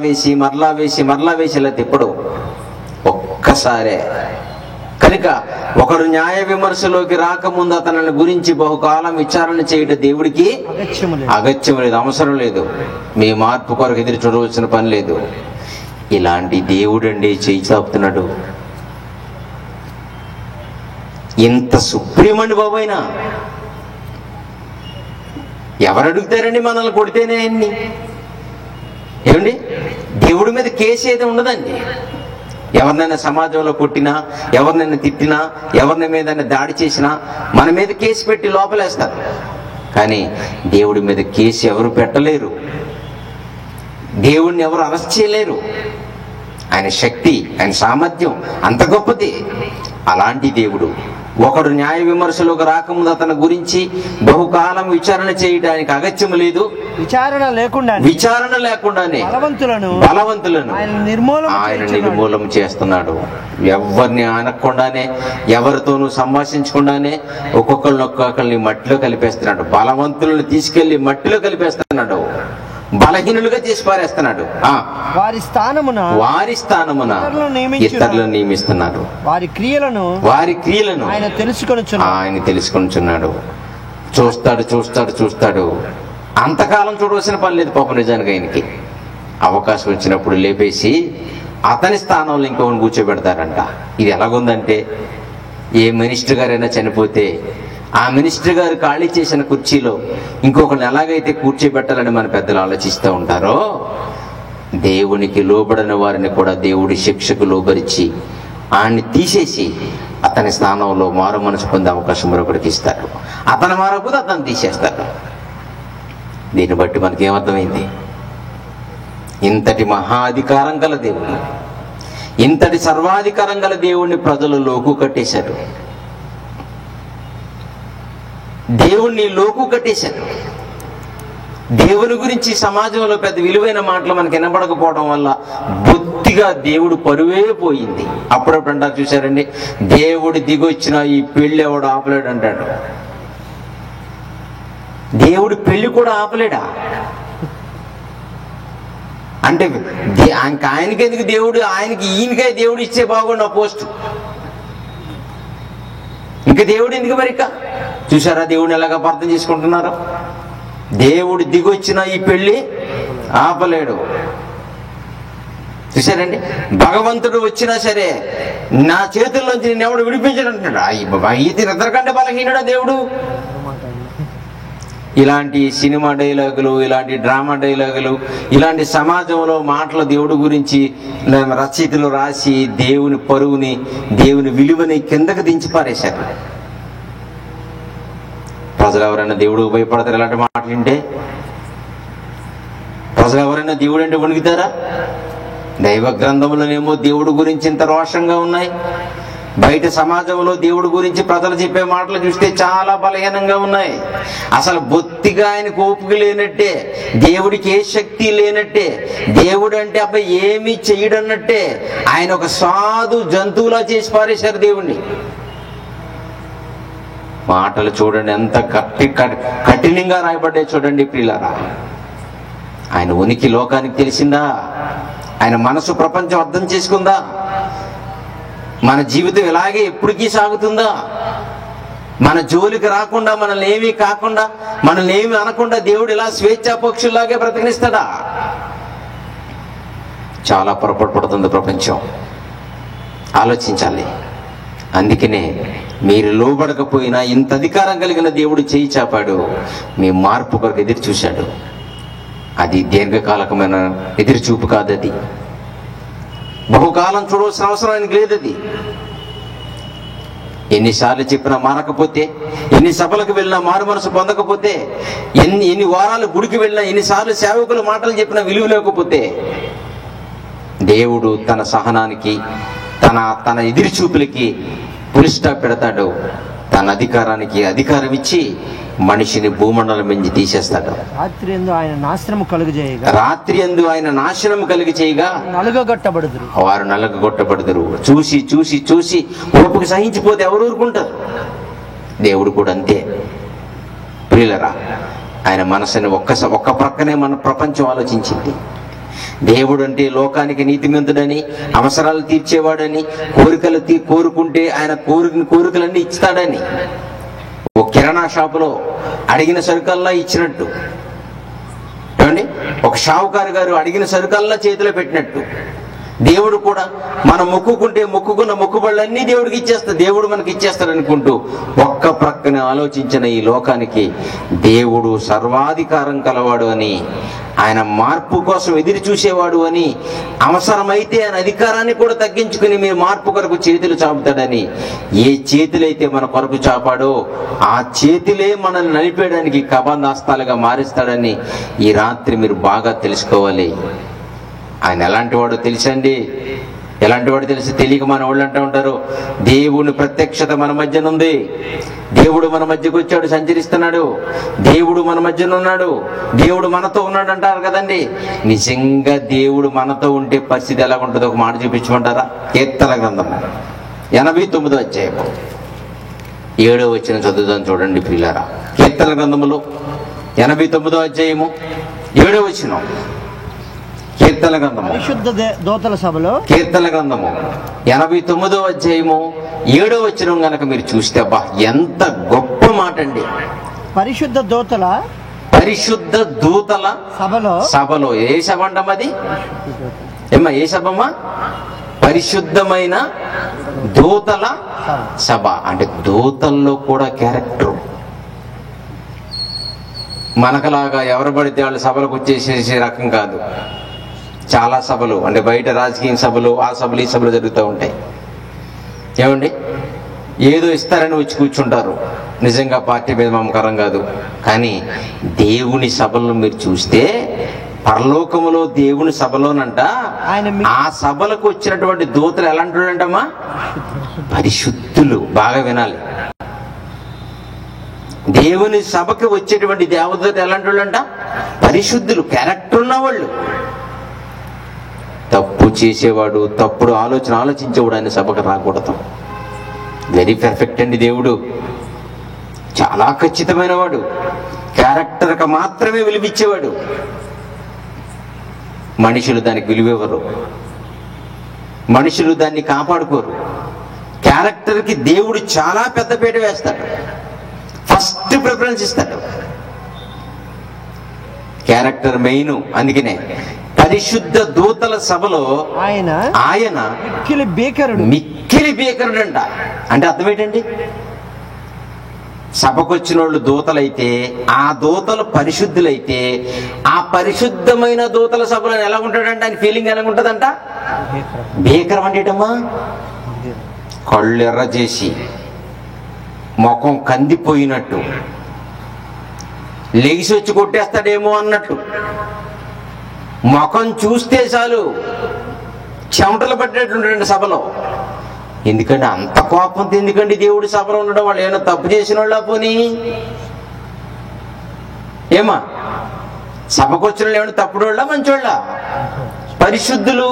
వేసి ఇలా తిప్పడు, ఒక్కసారే. కనుక ఒకడు న్యాయ విమర్శలోకి రాకముందు అతని గురించి బహుకాలం విచారణ చేయడం దేవుడికి అగత్యం లేదు, అవసరం లేదు. మీ మార్పు కొరకు ఎదురు చూడవలసిన పని లేదు. ఇలాంటి దేవుడండి చేయి చాపుతున్నాడు. ఇంత సుప్రీమండి బాబైనా ఎవరు అడుగుతారండి మనల్ని కొడితేనే అన్ని? ఏమండి, దేవుడి మీద కేసు అయితే ఉండదండి. ఎవరినైనా సమాజంలో కొట్టినా, ఎవరినైనా తిట్టినా, ఎవరిని మీద దాడి చేసినా మన మీద కేసు పెట్టి లోపలేస్తారు. కానీ దేవుడి మీద కేసు ఎవరు పెట్టలేరు, దేవుడిని ఎవరు అరెస్ట్ చేయలేరు. ఆయన శక్తి, ఆయన సామర్థ్యం అంత గొప్పది. అలాంటి దేవుడు ఒకడు న్యాయ విమర్శలోకి రాకముందు అతని గురించి బహుకాలం విచారణ చేయడానికి అగత్యం లేదు. విచారణ లేకుండానే బలవంతులను ఆయన నిర్మూలం చేస్తున్నాడు. ఎవరిని ఆనకుండానే, ఎవరితోనూ సంభాషించకుండానే ఒక్కొక్కరిని మట్టిలో కలిపేస్తున్నాడు. బలవంతులను తీసుకెళ్లి మట్టిలో కలిపేస్తున్నాడు, బలహీనులుగా చేసి పారేస్తున్నాడు. వారి స్థానమున ఇతరులను నియమిస్తున్నాడు. వారి క్రియలను ఆయన తెలుసుకొనుచున్నాడు. చూస్తాడు. అంతకాలం చూడవలసిన పని లేదు పాపం. నిజానికి ఆయనకి అవకాశం వచ్చినప్పుడు లేపేసి అతని స్థానంలో ఇంకొకరిని కూర్చోబెడతారంట. ఇది ఎలాగుందంటే, ఏ మినిస్టర్ గారైనా చనిపోతే ఆ మినిస్టర్ గారు ఖాళీ చేసిన కుర్చీలో ఇంకొకరిని ఎలాగైతే కూర్చోబెట్టాలని మన పెద్దలు ఆలోచిస్తూ ఉంటారో, దేవునికి లోబడిన వారిని కూడా దేవుడి శిక్షకు లోబరిచి ఆయన్ని తీసేసి అతని స్థానంలో మారు మనసు పొందే అవకాశం మరొకరికి ఇస్తాడు. అతను మారకపోతే అతను తీసేస్తాడు. దీన్ని బట్టి మనకేమర్థమైంది? ఇంతటి మహా అధికారం గల దేవుడు, ఇంతటి సర్వాధికారం గల దేవుణ్ణి ప్రజలు లోకు కట్టేశారు. దేవుణ్ణి లోకు కట్టేశారు. దేవుని గురించి సమాజంలో పెద్ద విలువైన మాటలు మనకి వినపడకపోవడం వల్ల బొత్తిగా దేవుడు పరువే పోయింది. అప్పుడప్పుడు అంటారు చూశారండి, దేవుడు దిగొచ్చిన ఈ పెళ్లి ఎవడు ఆపలేడు అంటాడు. దేవుడు పెళ్లి కూడా ఆపలేడా అంటే? ఆయనకెందుకు దేవుడు, ఈయనకే దేవుడు ఇచ్చే బాగుండు ఆ పోస్ట్. ఇంకా దేవుడు ఎందుకు మరి? చూసారా దేవుడిని ఎలాగ అర్థం చేసుకుంటున్నారు? దేవుడు దిగొచ్చిన ఈ పెళ్లి ఆపలేడు. చూసారండి, భగవంతుడు వచ్చినా సరే నా చేతుల్లోంచి నేను ఎవడు విడిపించడు అంటున్నాడు. ఇది ఇద్దరికంటే బలహీనుడా దేవుడు? ఇలాంటి సినిమా డైలాగులు, ఇలాంటి డ్రామా డైలాగులు, ఇలాంటి సమాజంలో మాటలు దేవుడి గురించి రచయితలు రాసి దేవుని పరువుని, దేవుని విలువని కిందకి దించి పారేశారు. ప్రజలు ఎవరైనా దేవుడు భయపడతారు ఇలాంటి మాటలు వింటే? ప్రజలు ఎవరైనా దేవుడు అంటే వణుకుతారా? దైవ గ్రంథములనేమో దేవుడి గురించి ఇంత రోషంగా ఉన్నాయి, బయట సమాజంలో దేవుడి గురించి ప్రజలు చెప్పే మాటలు చూస్తే చాలా బలహీనంగా ఉన్నాయి. అసలు బొత్తిగా ఆయనకు ఓపిక లేనట్టే, దేవుడికి ఏ శక్తి లేనట్టే, దేవుడు అంటే అబ్బాయి ఏమీ చేయడన్నట్టే ఆయన ఒక సాధు జంతువులా చేసి పారేశారు దేవుణ్ణి. మాటలు చూడండి ఎంత కఠినంగా రాయబడ్డాయి చూడండి ప్రియులారా. ఆయన ఉనికి లోకానికి తెలిసిందా? ఆయన మనసు ప్రపంచం అర్థం చేసుకుందా? మన జీవితం ఇలాగే ఎప్పటికీ సాగుతుందా? మన జోలికి రాకుండా, మనల్ని ఏమీ కాకుండా, మనల్ని ఏమీ అనకుండా దేవుడు ఇలా స్వేచ్ఛా పక్షుల్లాగే బ్రతికినిస్తాడా? చాలా పొరపాటు పడుతుంది ప్రపంచం. ఆలోచించాలి. అందుకనే మీరు లోబడకపోయినా ఇంత అధికారం కలిగిన దేవుడు చేయి చాపాడు, మీ మార్పు కొరకు ఎదురు చూశాడు. అది దీర్ఘకాలకమైన ఎదురు చూపు కాదు, అది బహుకాలం చూడవలసిన అవసరం ఆయనకి లేదు. అది ఎన్నిసార్లు చెప్పినా మారకపోతే, ఎన్ని సభలకు వెళ్ళినా మారు మనసు పొందకపోతే, ఎన్ని వారాలు గుడికి వెళ్ళినా, ఎన్నిసార్లు సేవకుల మాటలు చెప్పినా విలువ లేకపోతే, దేవుడు తన సహనానికి, తన ఎదురు చూపులకి పులి స్టాప్ పెడతాడు. తన అధికారానికి అధికారం ఇచ్చి మనిషిని భూమండలం మించి తీసేస్తాడు. రాత్రి యందు ఆయన నాశనము కలిగి చేయగా నలుగగొట్టబడుదురు, వారు నలుగగొట్టబడుదురు. చూసి చూసి చూసి ఓపిక సహించిపోతే ఎవరు ఊరుకుంటారు? దేవుడు కూడా అంతే. ప్రియులరా, ఆయన మనసుని ఒక్క ప్రక్కనే మన ప్రపంచం ఆలోచించింది. దేవుడు అంటే లోకానికి నీతిమంతుడని, అవసరాలు తీర్చేవాడని, కోరికలు కోరుకుంటే ఆయన కోరికలన్నీ ఇస్తాడని, ఓ కిరాణా షాపులో అడిగిన సరుకల్లా ఇచ్చినట్టు, ఏమండి, ఒక షావుకారు గారు అడిగిన సరుకల్లా చేతిలో పెట్టినట్టు, దేవుడు కూడా మనం మొక్కుకున్న మొక్కుబళ్ళన్నీ దేవుడికి ఇచ్చేస్తాడు, దేవుడు మనకి ఇచ్చేస్తాడు అనుకుంటూ ఒక్క ప్రక్కన ఆలోచించిన ఈ లోకానికి దేవుడు సర్వాధికారం కలవాడు అని, ఆయన మార్పు కోసం ఎదురు చూసేవాడు అని, అవసరమైతే ఆయన అధికారాన్ని కూడా తగ్గించుకుని మీ మార్పు కొరకు చేతులు చాపుతాడని, ఏ చేతులైతే మన కొరకు చాపాడో ఆ చేతులే మనల్ని నలిపేయడానికి కబందాస్తాలుగా మారుస్తాడని ఈ రాత్రి మీరు బాగా తెలుసుకోవాలి. ఆయన ఎలాంటి వాడో తెలుసండి. ఎలాంటి వాడు తెలిసి తెలియక మన వాళ్ళు అంటూ ఉంటారు, దేవుని ప్రత్యక్షత మన మధ్యన ఉంది, దేవుడు మన మధ్యకు వచ్చాడు, సంచరిస్తున్నాడు, దేవుడు మన మధ్యన ఉన్నాడు, దేవుడు మనతో ఉన్నాడు అంటారు కదండి. నిజంగా దేవుడు మనతో ఉంటే పరిస్థితి ఎలా ఉంటుందో ఒక మాట చూపించమంటారా? కీర్తన గ్రంథము 89వ అధ్యాయము 7వ వచనం చదువుదాం చూడండి ప్రియులారా. కీర్తన గ్రంథములో 89వ అధ్యాయము 7వ వచనం. కీర్తన గ్రంథము పరిశుద్ధ దూతల సభలో, కీర్తన గ్రంథము 89వ అధ్యాయము 7వ వచనం గనక మీరు చూస్తే అబ్బా ఎంత గొప్ప మాట అండి. పరిశుద్ధ దూతల సభలో ఏ సభ అంటమ్మది? ఏమ్మా ఏ సభమ్మా? పరిశుద్ధమైన దూతల సభ. అంటే దూతల్లో కూడా క్యారెక్టర్. మనకలాగా ఎవరు పడితే వాళ్ళు సభలకు వచ్చేసే రకం కాదు. చాలా సభలు అంటే బయట రాజకీయ సభలు, ఆ సభలు, ఈ సభలు జరుగుతూ ఉంటాయి. ఏమండి, ఏదో ఇస్తారని వచ్చి కూర్చుంటారు. నిజంగా పార్టీ మీద మమకారం కాదు. కానీ దేవుని సభలను మీరు చూస్తే, పరలోకములో దేవుని సభలోనంట ఆ సభలకు వచ్చినటువంటి దూతలు ఎలాంటి వాళ్ళంటమ్మా? పరిశుద్ధులు. బాగా వినాలి. దేవుని సభకి వచ్చేటువంటి దేవదూత ఎలాంటి వాళ్ళంట? పరిశుద్ధులు, క్యారెక్టర్ ఉన్నవాళ్ళు. తప్పు చేసేవాడు, తప్పుడు ఆలోచించేవాడు ఆయన సభకు రాకూడదు. వెరీ పర్ఫెక్ట్ అండి దేవుడు. చాలా ఖచ్చితమైన వాడు. క్యారెక్టర్కి మాత్రమే విలువిచ్చేవాడు. మనుషులు దానికి విలువెవరు, మనుషులు దాన్ని కాపాడుకోరు. క్యారెక్టర్కి దేవుడు చాలా పెద్దపీట వేస్తాడు, ఫస్ట్ ప్రిఫరెన్స్ ఇస్తాడు. Character main. అందుకనే పరిశుద్ధ దూతల సభలో ఆయన మిక్కిలి భీకరుడు అంట. అంటే అర్థం ఏంటండి? సభకు వచ్చిన వాళ్ళు దూతలైతే, ఆ దూతలు పరిశుద్ధులైతే, ఆ పరిశుద్ధమైన దూతల సభలో ఎలా ఉంటాడంటే ఆయన ఫీలింగ్ ఎలా ఉంటుందంట? భీకరం అంటేటమ్మా, కళ్ళు ఎర్ర చేసి ముఖం కందిపోయినట్టు, లెగిసి వచ్చి కొట్టేస్తాడేమో అన్నట్టు, ముఖం చూస్తే చాలు చెమటలు పట్టేట్లుంటాడండి సభలో. ఎందుకంటే అంత కోపంతో ఎందుకండి దేవుడి సభలో ఉండడం? వాళ్ళు ఏమైనా తప్పు చేసిన వాళ్ళ పోనీ? ఏమా సభకు వచ్చిన వాళ్ళు ఏమైనా తప్పుడు వాళ్ళ మంచోళ్ళ? పరిశుద్ధులు.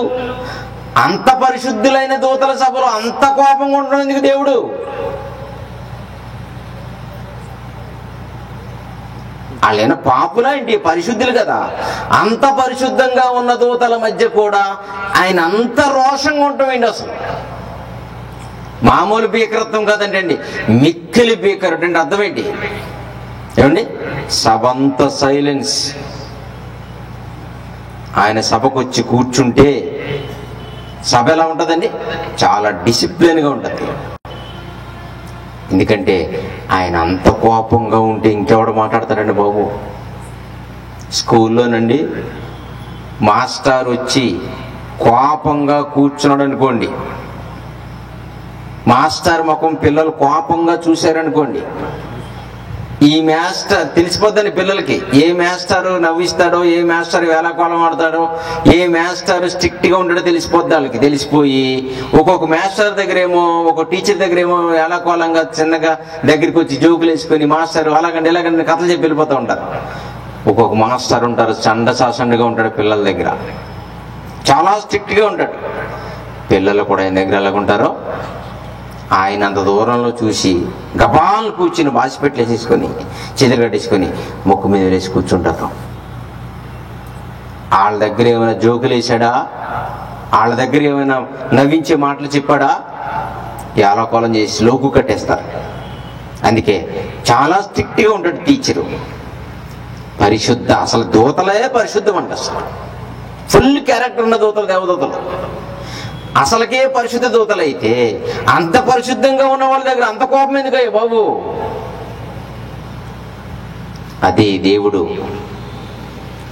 అంత పరిశుద్ధులైన దూతల సభలో అంత కోపంగా ఉండడం ఎందుకు దేవుడు? వాళ్ళైనా పాపులా ఏంటి? పరిశుద్ధులు కదా. అంత పరిశుద్ధంగా ఉన్న దూతల మధ్య కూడా ఆయన అంత రోషంగా ఉండటం ఏంటి అసలు? మామూలు భీకరత్వం కాదండి, మిక్కిలి భీకరుడు అంటే అర్థం ఏంటి ఏమండి? సభంత సైలెన్స్. ఆయన సభకు వచ్చి కూర్చుంటే సభ ఎలా ఉంటుందండి? చాలా డిసిప్లిన్గా ఉంటుంది. ఎందుకంటే ఆయన అంత కోపంగా ఉంటే ఇంకెవడు మాట్లాడతాడండి బాబు? స్కూల్లోనండి మాస్టర్ వచ్చి కోపంగా కూర్చున్నాడు అనుకోండి, మాస్టర్ ముఖం పిల్లలు కోపంగా చూశారనుకోండి, ఈ మాస్టర్ తెలిసిపోద్దని పిల్లలకి. ఏ మాస్టర్ నవ్విస్తాడో, ఏ మాస్టర్ వేళాకోళం ఆడతాడో, ఏ మాస్టర్ స్ట్రిక్ట్ గా ఉంటాడో తెలిసిపోద్ది వాళ్ళకి. తెలిసిపోయి ఒక్కొక్క మాస్టర్ దగ్గర ఏమో, ఒక టీచర్ దగ్గర ఏమో వేళాకోళంగా చిన్నగా దగ్గరికి వచ్చి జోకులు వేసుకొని మాస్టర్ అలాగండి ఇలాగండి కథలు చెప్పి వెళ్ళిపోతూ ఉంటారు. ఒక్కొక్క మాస్టర్ ఉంటారు చండసాసండుగా ఉంటాడు పిల్లల దగ్గర, చాలా స్ట్రిక్ట్ గా ఉంటాడు. పిల్లలు కూడా ఆయన దగ్గర ఎలాగుంటారో ఆయన అంత దూరంలో చూసి గబాలు కూర్చుని బాసిపెట్టేసేసుకొని చేతులు కట్టేసుకొని ముక్కు మీద వేసి కూర్చుంటారు. వాళ్ళ దగ్గర ఏమైనా జోకులు వేసాడా, వాళ్ళ దగ్గర ఏమైనా నవ్వించే మాటలు చెప్పాడా, యాలకోలం చేసి లోకు కట్టేస్తారు. అందుకే చాలా స్ట్రిక్ట్గా ఉంటాడు టీచరు. పరిశుద్ధ, అసలు దూతలే పరిశుద్ధం అంట. అసలు ఫుల్ క్యారెక్టర్ ఉన్న దూతలు దేవదూతలు. అసలుకే పరిశుద్ధ దూతలైతే అంత పరిశుద్ధంగా ఉన్న వాళ్ళ దగ్గర అంత కోపం ఎందుకయ్యా బాబు? అదే దేవుడు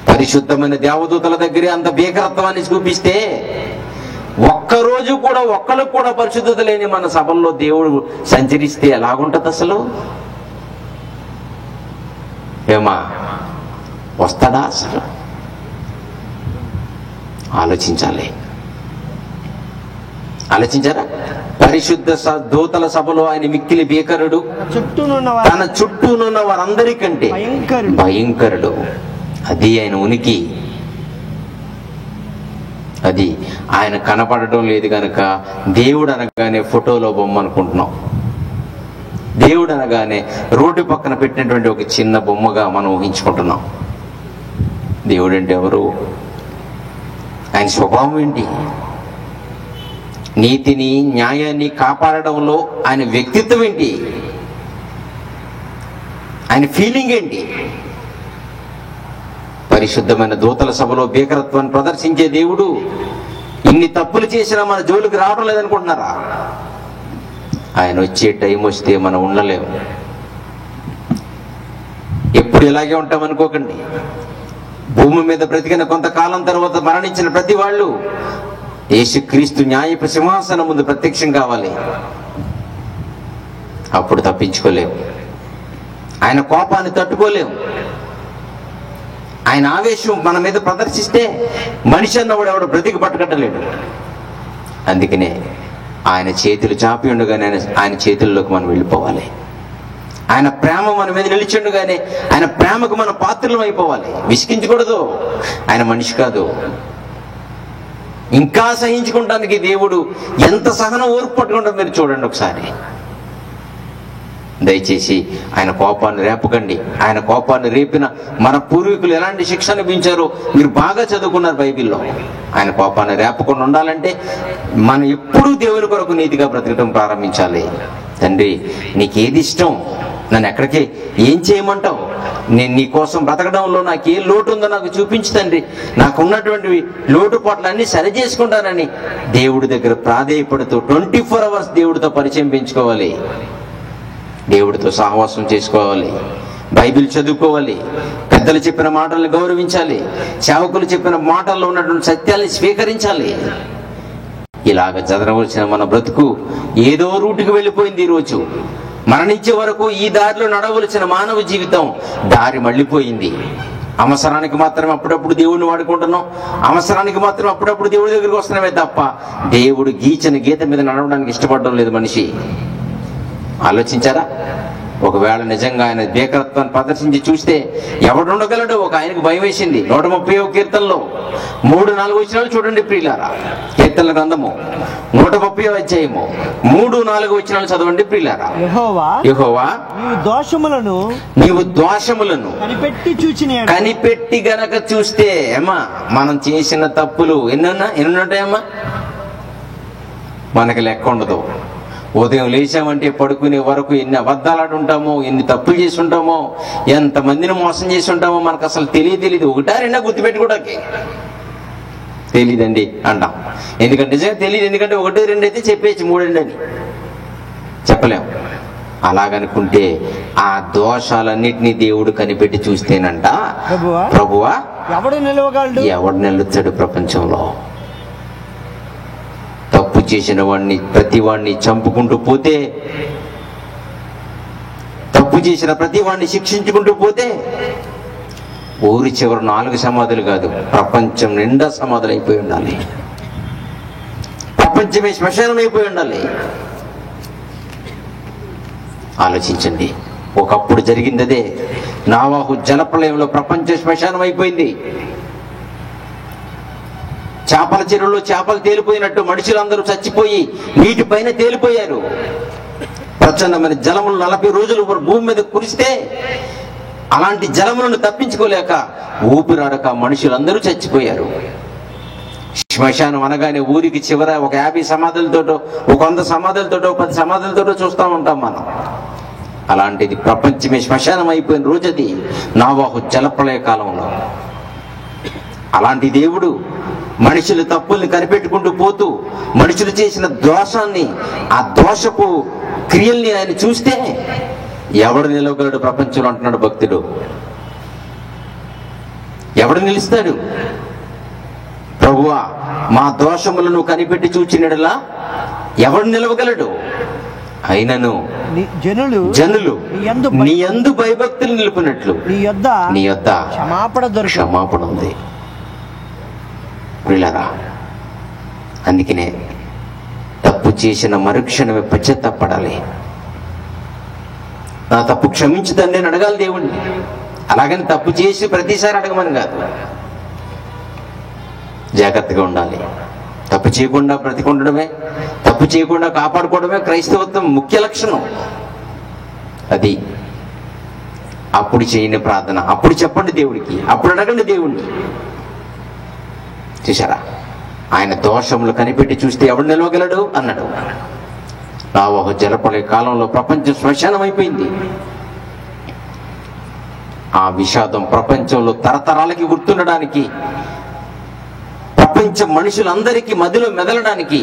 పరిశుద్ధమైన దేవదూతల దగ్గరే అంత భీకరత్వాన్ని చూపిస్తే, ఒక్కరోజు కూడా ఒక్కరికి కూడా పరిశుద్ధత లేని మన సభల్లో దేవుడు సంచరిస్తే ఎలాగుంటది అసలు? ఏమా వస్తాడా అసలు? ఆలోచించాలి. ఆలోచించారా? పరిశుద్ధ దూతల సభలో ఆయన మిక్కిలి భీకరుడు, తన చుట్టూనున్న వారందరికంటే భయంకరుడు. అది ఆయన ఉనికి. అది ఆయన కనపడటం లేదు కనుక దేవుడు అనగానే ఫోటోలో బొమ్మ అనుకుంటున్నాం. దేవుడు అనగానే రోడ్డు పక్కన పెట్టినటువంటి ఒక చిన్న బొమ్మగా మనం ఊహించుకుంటున్నాం. దేవుడు అంటే ఎవరు? ఆయన స్వభావం ఏంటి? నీతిని న్యాయాన్ని కాపాడడంలో ఆయన వ్యక్తిత్వం ఏంటి? ఆయన ఫీలింగ్ ఏంటి? పరిశుద్ధమైన దూతల సభలో భీకరత్వాన్ని ప్రదర్శించే దేవుడు ఇన్ని తప్పులు చేసినా మన జోలికి రావడం లేదనుకుంటున్నారా? ఆయన వచ్చే టైం వస్తే మనం ఉండలేము. ఎప్పుడు ఇలాగే ఉంటాం అనుకోకండి. భూమి మీద బ్రతికిన కొంతకాలం తర్వాత మరణించిన ప్రతి వాళ్ళు యేసుక్రీస్తు న్యాయపు సింహాసనం ముందు ప్రత్యక్షం కావాలి. అప్పుడు తప్పించుకోలేము. ఆయన కోపాన్ని తట్టుకోలేము. ఆయన ఆవేశం మన మీద ప్రదర్శిస్తే మనిషి అన్నవాడు ఎవడు బ్రతికి పట్టుకట్టలేడు. అందుకనే ఆయన చేతులు చాపి ఉండగానే ఆయన చేతుల్లోకి మనం వెళ్ళిపోవాలి. ఆయన ప్రేమ మన మీద నిలిచిండుగానే ఆయన ప్రేమకు మన పాత్రలం అయిపోవాలి. విసిగించకూడదు. ఆయన మనిషి కాదు. ఇంకా సహించుకుంటానికి దేవుడు ఎంత సహనం ఓర్పు పట్టుకుంటారో మీరు చూడండి ఒకసారి. దయచేసి ఆయన కోపాన్ని రేపకండి. ఆయన కోపాన్ని రేపిన మన పూర్వీకులు ఎలాంటి శిక్ష అనిపించారో మీరు బాగా చదువుకున్నారు బైబిల్లో. ఆయన కోపాన్ని రేపకుండా ఉండాలంటే మనం ఎప్పుడూ దేవుని కొరకు నీతిగా బ్రతకడం ప్రారంభించాలి. తండ్రి నీకేది ఇష్టం, నన్ను ఎక్కడికి ఏం చేయమంటావు, నేను నీ కోసం బ్రతకడంలో నాకు ఏ లోటు ఉందో నాకు చూపించు తండ్రి, నాకున్నటువంటి లోటుపాట్లన్నీ సరి చేసుకుంటానని దేవుడి దగ్గర ప్రాధేయపడుతూ 24 hours దేవుడితో పరిచయం పెంచుకోవాలి. దేవుడితో సహవాసం చేసుకోవాలి, బైబిల్ చదువుకోవాలి, పెద్దలు చెప్పిన మాటల్ని గౌరవించాలి, సేవకులు చెప్పిన మాటల్లో ఉన్నటువంటి సత్యాల్ని స్వీకరించాలి. ఇలాగ జరగవలసిన మన బ్రతుకు ఏదో రూటుకి వెళ్ళిపోయింది. ఈరోజు మరణించే వరకు ఈ దారిలో నడవలసిన మానవ జీవితం దారి మళ్ళీపోయింది. అవసరానికి మాత్రం అప్పుడప్పుడు దేవుడిని వాడుకుంటున్నాం, అవసరానికి మాత్రం అప్పుడప్పుడు దేవుడి దగ్గరికి వస్తున్నామే తప్ప దేవుడు గీచిన గీత మీద నడవడానికి ఇష్టపడడం లేదు మనిషి. ఆలోచించారా? ఒకవేళ నిజంగా ఆయన భీకరత్వాన్ని ప్రదర్శించి చూస్తే ఎవడుండగలడు? ఒక ఆయనకు భయం వేసింది. 130వ కీర్తనలో 3-4 వచనాలు చూడండి ప్రియులారా. కీర్తనల గ్రంథము 130వ అధ్యాయము 3-4 వచనాలు చదవండి ప్రియులారా. యెహోవా నీవు దోషములను కనిపెట్టి గనక చూస్తే, ఏమా మనం చేసిన తప్పులు ఎన్ని ఉంటాయమ్మా? మనకి లెక్క ఉండదు. ఉదయం లేచామంటే పడుకునే వరకు ఎన్ని అబద్ధాలు ఉంటామో, ఎన్ని తప్పులు చేసి ఉంటామో, ఎంతమందిని మోసం చేసి ఉంటామో మనకు అసలు తెలియదు. 1-2 గుర్తుపెట్టుకోవడానికి తెలియదండి అంటాం. ఎందుకంటే నిజంగా తెలియదు. ఎందుకంటే 1-2 అయితే చెప్పేసి 3 అని చెప్పలేము. అలాగనుకుంటే ఆ దోషాలన్నిటినీ దేవుడు కనిపెట్టి చూస్తేనంట, ప్రభువా ఎవడు నిలుస్తాడు ప్రపంచంలో? తప్పు చేసిన వాడిని ప్రతి వాడిని చంపుకుంటూ పోతే, తప్పు చేసిన ప్రతి వాడిని శిక్షించుకుంటూ పోతే ఊరి చివరి 4 సమాధులు కాదు, ప్రపంచం నిండా సమాధులు అయిపోయి ఉండాలి. ప్రపంచమే శ్మశానం అయిపోయి ఉండాలి. ఆలోచించండి. ఒకప్పుడు జరిగిందదే. నావాహు జలప్రలయంలో ప్రపంచ శ్మశానం అయిపోయింది. చేపల చెరువులో చేపలు తేలిపోయినట్టు మనుషులందరూ చచ్చిపోయి నీటిపైన తేలిపోయారు. ప్రచండమైన జలములు 40 రోజులు భూమి మీద కురిస్తే అలాంటి జలములను తప్పించుకోలేక ఊపిరాడక మనుషులందరూ చచ్చిపోయారు. శ్మశానం అనగానే ఊరికి చివర ఒక 50 సమాధులతోటో, ఒక 100 సమాధులతోటో, 10 సమాధులతోటో చూస్తూ ఉంటాం మనం. అలాంటిది ప్రపంచమే శ్మశానం అయిపోయిన రోజు అది నావాహు జలప్రళయ కాలంలో. అలాంటి దేవుడు మనుషుల తప్పుల్ని కనిపెట్టుకుంటూ పోతూ మనుషులు చేసిన దోషాన్ని, ఆ దోషపు క్రియల్ని ఆయన చూస్తే ఎవడు నిలవగలడు ప్రపంచంలో అంటున్నాడు భక్తుడు. ఎవడు నిలుస్తాడు? ప్రభువా మా దోషములను కనిపెట్టి చూచినడలా ఎవడు నిలవగలడు? అయినను జనులు నీ యందు భయభక్తులు నిలుపునట్లు నీ యొద్ద క్షమాపణ ఉంది. ప్రియులారా, అందుకనే తప్పు చేసిన మరుక్షణమే పశ్చాత్తాపడాలి. నా తప్పు క్షమించు తండ్రి అని అడగాలి దేవుణ్ణి. అలాగని తప్పు చేసి ప్రతిసారి అడగమని కాదు. జాగ్రత్తగా ఉండాలి. తప్పు చేయకుండా బ్రతికుండడమే, తప్పు చేయకుండా కాపాడుకోవడమే క్రైస్తవత్వం ముఖ్య లక్షణం. అది అప్పుడు చేయని ప్రార్థన, అప్పుడు చెప్పండి దేవుడికి, అప్పుడు అడగండి దేవుణ్ణి. చూసారా? ఆయన దోషములు కనిపెట్టి చూస్తే ఎవడు నిలవగలడు అన్నాడు. నావాహు జలప్రళయ కాలంలో ప్రపంచం శ్మశానం అయిపోయింది. ఆ విషాదం ప్రపంచంలో తరతరాలకి గుర్తుండడానికి, ప్రపంచ మనుషులందరికీ మదిలో మెదలడానికి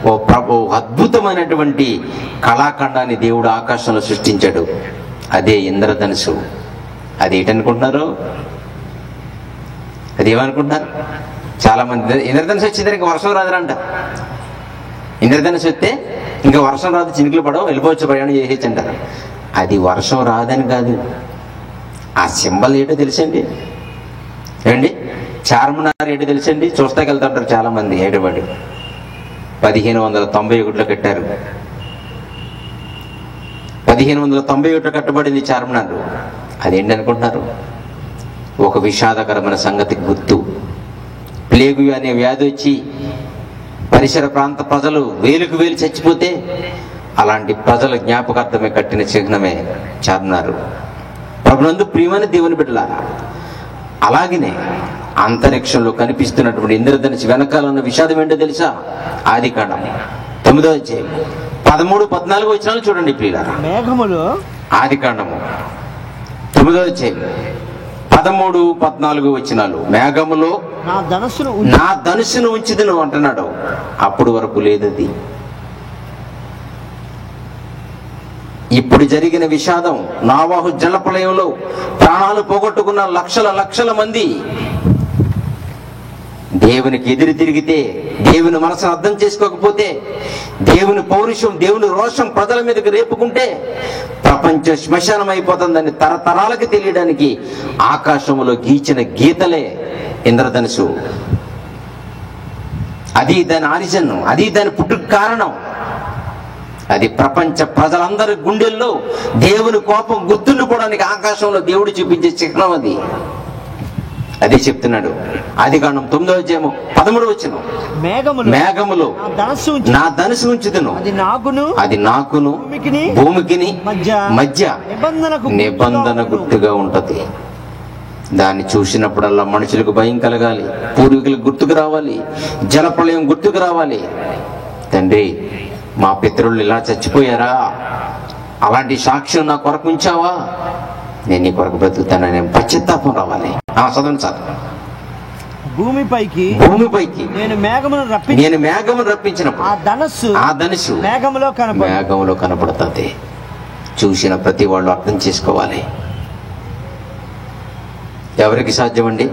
ఓ అద్భుతమైనటువంటి కళాఖండాన్ని దేవుడు ఆకాశంలో సృష్టించాడు. అదే ఇంద్రధనుసు. అదేంటనుకుంటున్నారు? అదేమనుకుంటున్నారు? చాలా మంది ఇంద్రధనుసు వచ్చిందని ఇంకా వర్షం రాదురంట. ఇంద్రధనుసు వస్తే ఇంకా వర్షం రాదు, చినుకులు పడవు, వెళ్ళిపోవచ్చు, ప్రయాణం చేసేసి అంటారు. అది వర్షం రాదని కాదు. ఆ సింబల్ ఏంటో తెలుసండి? ఏమండి? చార్మినార్ ఏంటో తెలుసండి? చూస్తాకి వెళ్తుంటారు చాలా మంది. హైదరాబాద్ 1591లో కట్టారు. 1591 కట్టబడింది చార్మినార్. అదేంటి అనుకుంటున్నారు? ఒక విషాదకరమైన సంగతికి గుర్తు. ప్లేగు అనే వ్యాధి వచ్చి పరిసర ప్రాంత ప్రజలు వేలకు వేలు చచ్చిపోతే అలాంటి ప్రజల జ్ఞాపకార్థమే కట్టిన చిహ్నమే చార్మినార్. ప్రభునందు ప్రియమైన దేవుని బిడ్డలారా, అలాగనే అంతరిక్షంలో కనిపిస్తున్నటువంటి ఇంద్రధనుసు వెనకాల ఉన్న విషాదం ఏంటో తెలుసా? ఆదికాండం 9వ అధ్యాయం 13-14 వచనాలు చూడండి ప్రియులారా. ఆదికాండము 9వ అధ్యాయం 13-14 వచనాలు. మేఘములో నా ధనుసును ఉంచుదును అంటున్నాడు. అప్పుడు వరకు లేదది. ఇప్పుడు జరిగిన విషాదం, నోవాహు జలప్రళయంలో ప్రాణాలు పోగొట్టుకున్న లక్షల మంది దేవునికి ఎదురు తిరిగితే, దేవుని మనసును అర్థం చేసుకోకపోతే, దేవుని పౌరుషం, దేవుని రోషం ప్రజల మీదకి రేపుకుంటే ప్రపంచం శ్మశానం అయిపోతుందని తరతరాలకి తెలియడానికి ఆకాశంలో గీచిన గీతలే ఇంద్రధనుసు. అది దాని ఆరిజిన్, అది దాని పుట్టుకు కారణం. అది ప్రపంచ ప్రజలందరి గుండెల్లో దేవుని కోపం గుర్తుండిపోవడానికి ఆకాశంలో దేవుడు చూపించే చిహ్నం అది. అదే చెప్తున్నాడు ఆదికాండం 9:13 మేఘములో నా ధనుసు ఉంచుదును, అది నాకును భూమికిని మధ్య నిబంధన గుర్తుగా ఉంటది. దాన్ని చూసినప్పుడల్లా మనుషులకు భయం కలగాలి, పూర్వీకులకు గుర్తుకు రావాలి, జలప్రళయం గుర్తుకు రావాలి. తండ్రి, మా పితరులు ఇలా చచ్చిపోయారా, అలాంటి సాక్ష్యం నా కొరకు ఉంచావా, నేను నీ కొరకు బ్రతుకుతానని పశ్చాత్తాపం రావాలి. చదవండి సార్. భూమిపైకి నేను మేఘమును రప్పించినప్పుడు ఆ ధనుస్సు మేఘములో కనపడుతుంది. చూసిన ప్రతి వాళ్ళు అర్థం చేసుకోవాలి. ఎవరికి సాధ్యమండి?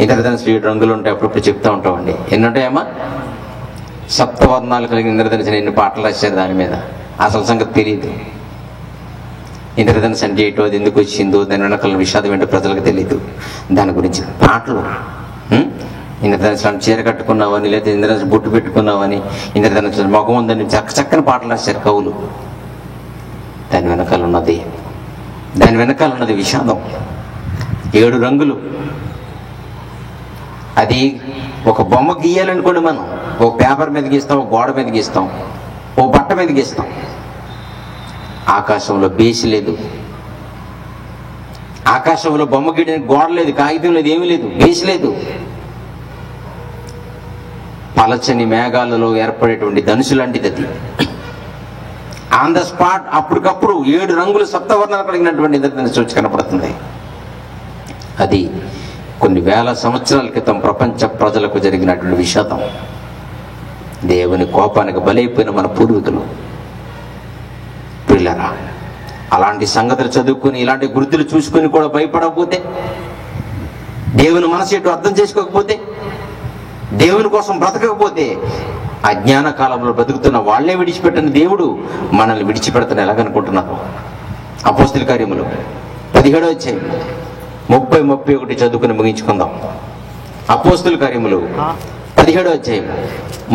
ఇంద్రధనుసు 7 రంగులు ఉంటాయి, అప్పుడప్పుడు చెప్తా ఉంటామండి. ఎన్నుంటాయమ్మా? 7 వర్ణాలు కలిగిన ఇంద్రధనుసు. ఎన్ని పాటలు రాశారు దాని మీద, అసలు సంగతి తెలియదు. ఇంద్రధనుసు అంటే ఏంటో, అది ఎందుకు వచ్చిందో, దాని వెనకాల విషాదం ఏంటో ప్రజలకు తెలియదు. దాని గురించి పాటలు, ఇంద్రధనుసు చీర కట్టుకున్నావని, లేదా ఇంద్రధనుసు బొట్టు పెట్టుకున్నావని, ఇంద్రధనుసు మొగం ఉందని చక్కని పాటలు రాశారు కవులు. దాని వెనకాల ఉన్నది విషాదం. 7 రంగులు. అది ఒక బొమ్మ గీయాలనుకోండి, మనం ఒక పేపర్ మీద గీస్తాం, ఒక గోడ మీద గీస్తాం, ఓ బట్ట మీద గీస్తాం. ఆకాశంలో బేసి లేదు, ఆకాశంలో బొమ్మ గీయడానికి గోడ లేదు, కాగితం లేదు, ఏమీ లేదు, బేసి లేదు. పలచని మేఘాలలో ఏర్పడేటువంటి ధనుసు లాంటిది అది. ఆన్ ద స్పాట్ అప్పటికప్పుడు 7 రంగులు 7 వర్ణాలు కలిగినటువంటి ఇంద్రధనుసు వచ్చి కనపడుతుంది. అది కొన్ని వేల సంవత్సరాల క్రితం ప్రపంచ ప్రజలకు జరిగినటువంటి విషాదం. దేవుని కోపానికి బలైపోయిన మన పూర్వీకులు. పిల్లరా, అలాంటి సంగతులు చదువుకుని, ఇలాంటి గుర్తులు చూసుకుని కూడా భయపడకపోతే, దేవుని మనసు ఏంటో అర్థం చేసుకోకపోతే, దేవుని కోసం బ్రతకకపోతే, అజ్ఞాన కాలంలో బ్రతుకుతున్న వాళ్లే విడిచిపెట్టిన దేవుడు మనల్ని విడిచిపెడతాను ఎలాగనుకుంటున్నారు? అపోస్తల కార్యములు 17వ అధ్యాయం 30-31 చదువుకుని ముగించుకుందాం. అపోస్తల కార్యములు 17వ అధ్యాయం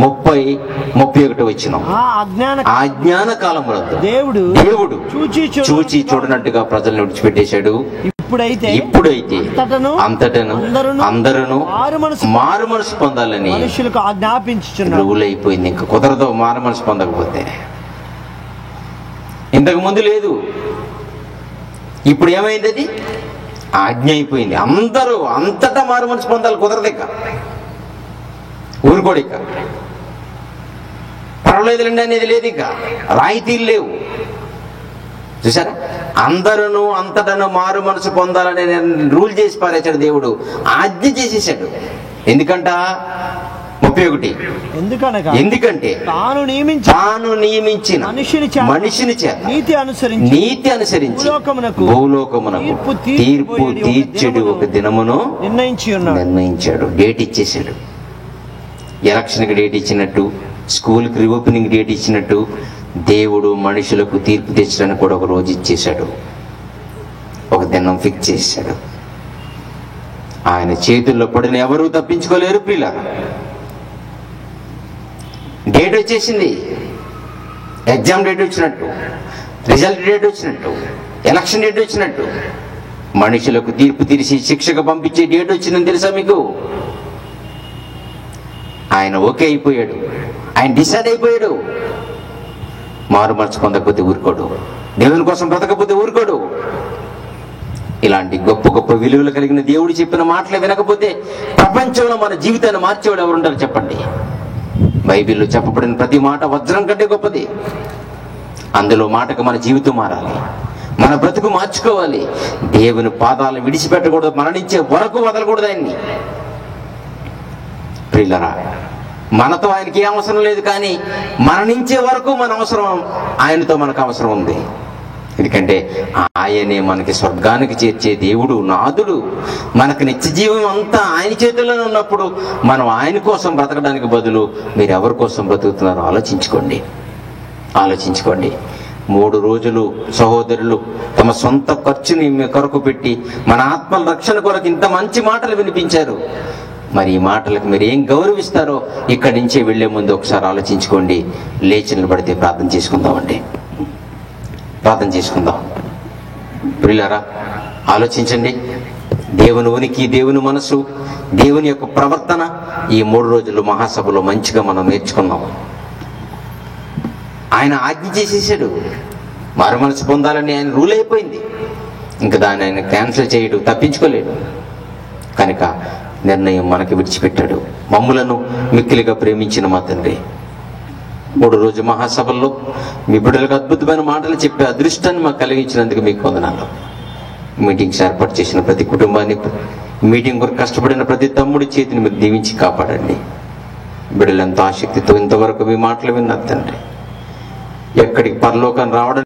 30-31 వచ్చిన అజ్ఞాన కాలంలో దేవుడు చూచి చూడనట్టుగా ప్రజల్ని విడిచిపెట్టేశాడు. ఇప్పుడైతే అంతటను అందరూ మారు మనసు పొందాలని మనుషులకు ఆజ్ఞాపించుచున్నాడు. రూల్ అయిపోయింది. ఇంకా కుదరదు మారు మనసు పొందకపోతే. ఇంతకు ముందు లేదు, ఇప్పుడు ఏమైంది? అది ఆజ్ఞ అయిపోయింది. అందరూ అంతటా మారు మనసు పొందాలి. కుదరదు, ఇక ఊరుకోడు, ఇక పర్వాలేదులండి అనేది లేదు, ఇక రాయితీలు లేవు. చూసారా? అందరూ అంతటను మారు మనసు పొందాలని రూల్ చేసి పారేశాడు దేవుడు, ఆజ్ఞ చేసేసాడు. ఎందుకంట 31 ఎందుకంటే తాను నియమించిన మనిషిని చేత నీతి అనుసరించి భూలోకమునకు తీర్పు తీర్చెడు ఒక దినమును నిర్ణయించాడు. డేట్ ఇచ్చేసాడు. ఎలక్షన్కి డేట్ ఇచ్చినట్టు, స్కూల్కి రీఓపెనింగ్ డేట్ ఇచ్చినట్టు, దేవుడు మనుషులకు తీర్పు తెచ్చడానికి కూడా ఒక రోజు ఇచ్చేశాడు, ఒక దినం ఫిక్స్ చేశాడు. ఆయన చేతుల్లో పడిన ఎవరూ తప్పించుకోలేరు. ప్రియులారా, డేట్ వచ్చేసింది. ఎగ్జామ్ డేట్ వచ్చినట్టు, రిజల్ట్ డేట్ వచ్చినట్టు, ఎలక్షన్ డేట్ వచ్చినట్టు, మనుషులకు తీర్పు తీర్చి శిక్షకు పంపించే డేట్ వచ్చిందని తెలుసా మీకు? ఆయన ఓకే అయిపోయాడు, ఆయన డిసైడ్ అయిపోయాడు. మారు మనసు పొందకపోతే ఊరుకోడు, దేవుని కోసం బ్రతకపోతే ఊరుకోడు. ఇలాంటి గొప్ప గొప్ప విలువలు కలిగిన దేవుడు చెప్పిన మాటలు వినకపోతే ప్రపంచంలో మన జీవితాన్ని మార్చేవాడు ఎవరుంటారు చెప్పండి? బైబిల్లో చెప్పబడిన ప్రతి మాట వజ్రం కంటే గొప్పది. అందులో మాటకు మన జీవితం మారాలి, మన బ్రతుకు మార్చుకోవాలి. దేవుని పాదాలను విడిచిపెట్టకూడదు, మరణించే వరకు వదలకూడదు ఆయన్ని. ప్రియులరా, మనతో ఆయనకి ఏ అవసరం లేదు, కానీ మరణించే వరకు మన అవసరం, ఆయనతో మనకు అవసరం ఉంది. ఎందుకంటే ఆయనే మనకి స్వర్గానికి చేర్చే దేవుడు, నాథుడు. మనకు నిత్య జీవం అంతా ఆయన చేతుల్లోనే ఉన్నప్పుడు మనం ఆయన కోసం బ్రతకడానికి బదులు మీరు ఎవరి కోసం బ్రతుకుతున్నారో ఆలోచించుకోండి. 3 రోజులు సహోదరులు తమ సొంత ఖర్చుని మీ కొరకు పెట్టి మన ఆత్మల రక్షణ కొరకు ఇంత మంచి మాటలు వినిపించారు. మరి ఈ మాటలకు మీరు ఏం గౌరవిస్తారో ఇక్కడి నుంచే వెళ్లే ముందు ఒకసారి ఆలోచించుకోండి. లేచి నిలబడితే ప్రార్థన చేసుకుందాం. ప్రియులారా, ఆలోచించండి. దేవుని ఉనికి, దేవుని మనసు, దేవుని యొక్క ప్రవర్తన ఈ 3 రోజులు మహాసభలో మంచిగా మనం నేర్చుకున్నాం. ఆయన ఆజ్ఞ చేసేసాడు. మారు మనసు పొందాలని ఆయన రూల్ అయిపోయింది. ఇంకా దాన్ని ఆయన క్యాన్సిల్ చేయడు, తప్పించుకోలేడు. కనుక నిర్ణయం మనకి విడిచిపెట్టాడు. మమ్ములను మిక్కిలిగా ప్రేమించిన మా తండ్రి, 3 రోజు మహాసభల్లో మీ బిడ్డలకు అద్భుతమైన మాటలు చెప్పే అదృష్టాన్ని మాకు కలిగించినందుకు మీకు వందనాలు. మీటింగ్స్ ఏర్పాటు చేసిన ప్రతి కుటుంబాన్ని, మీటింగ్ కొరకు కష్టపడిన ప్రతి తమ్ముడి చేతిని మీరు దీవించి కాపాడండి. బిడ్డలు ఎంతో ఆసక్తితో ఇంతవరకు మీ మాటలు విన్నారు తండ్రి. ఎక్కడికి పరలోకం రావడం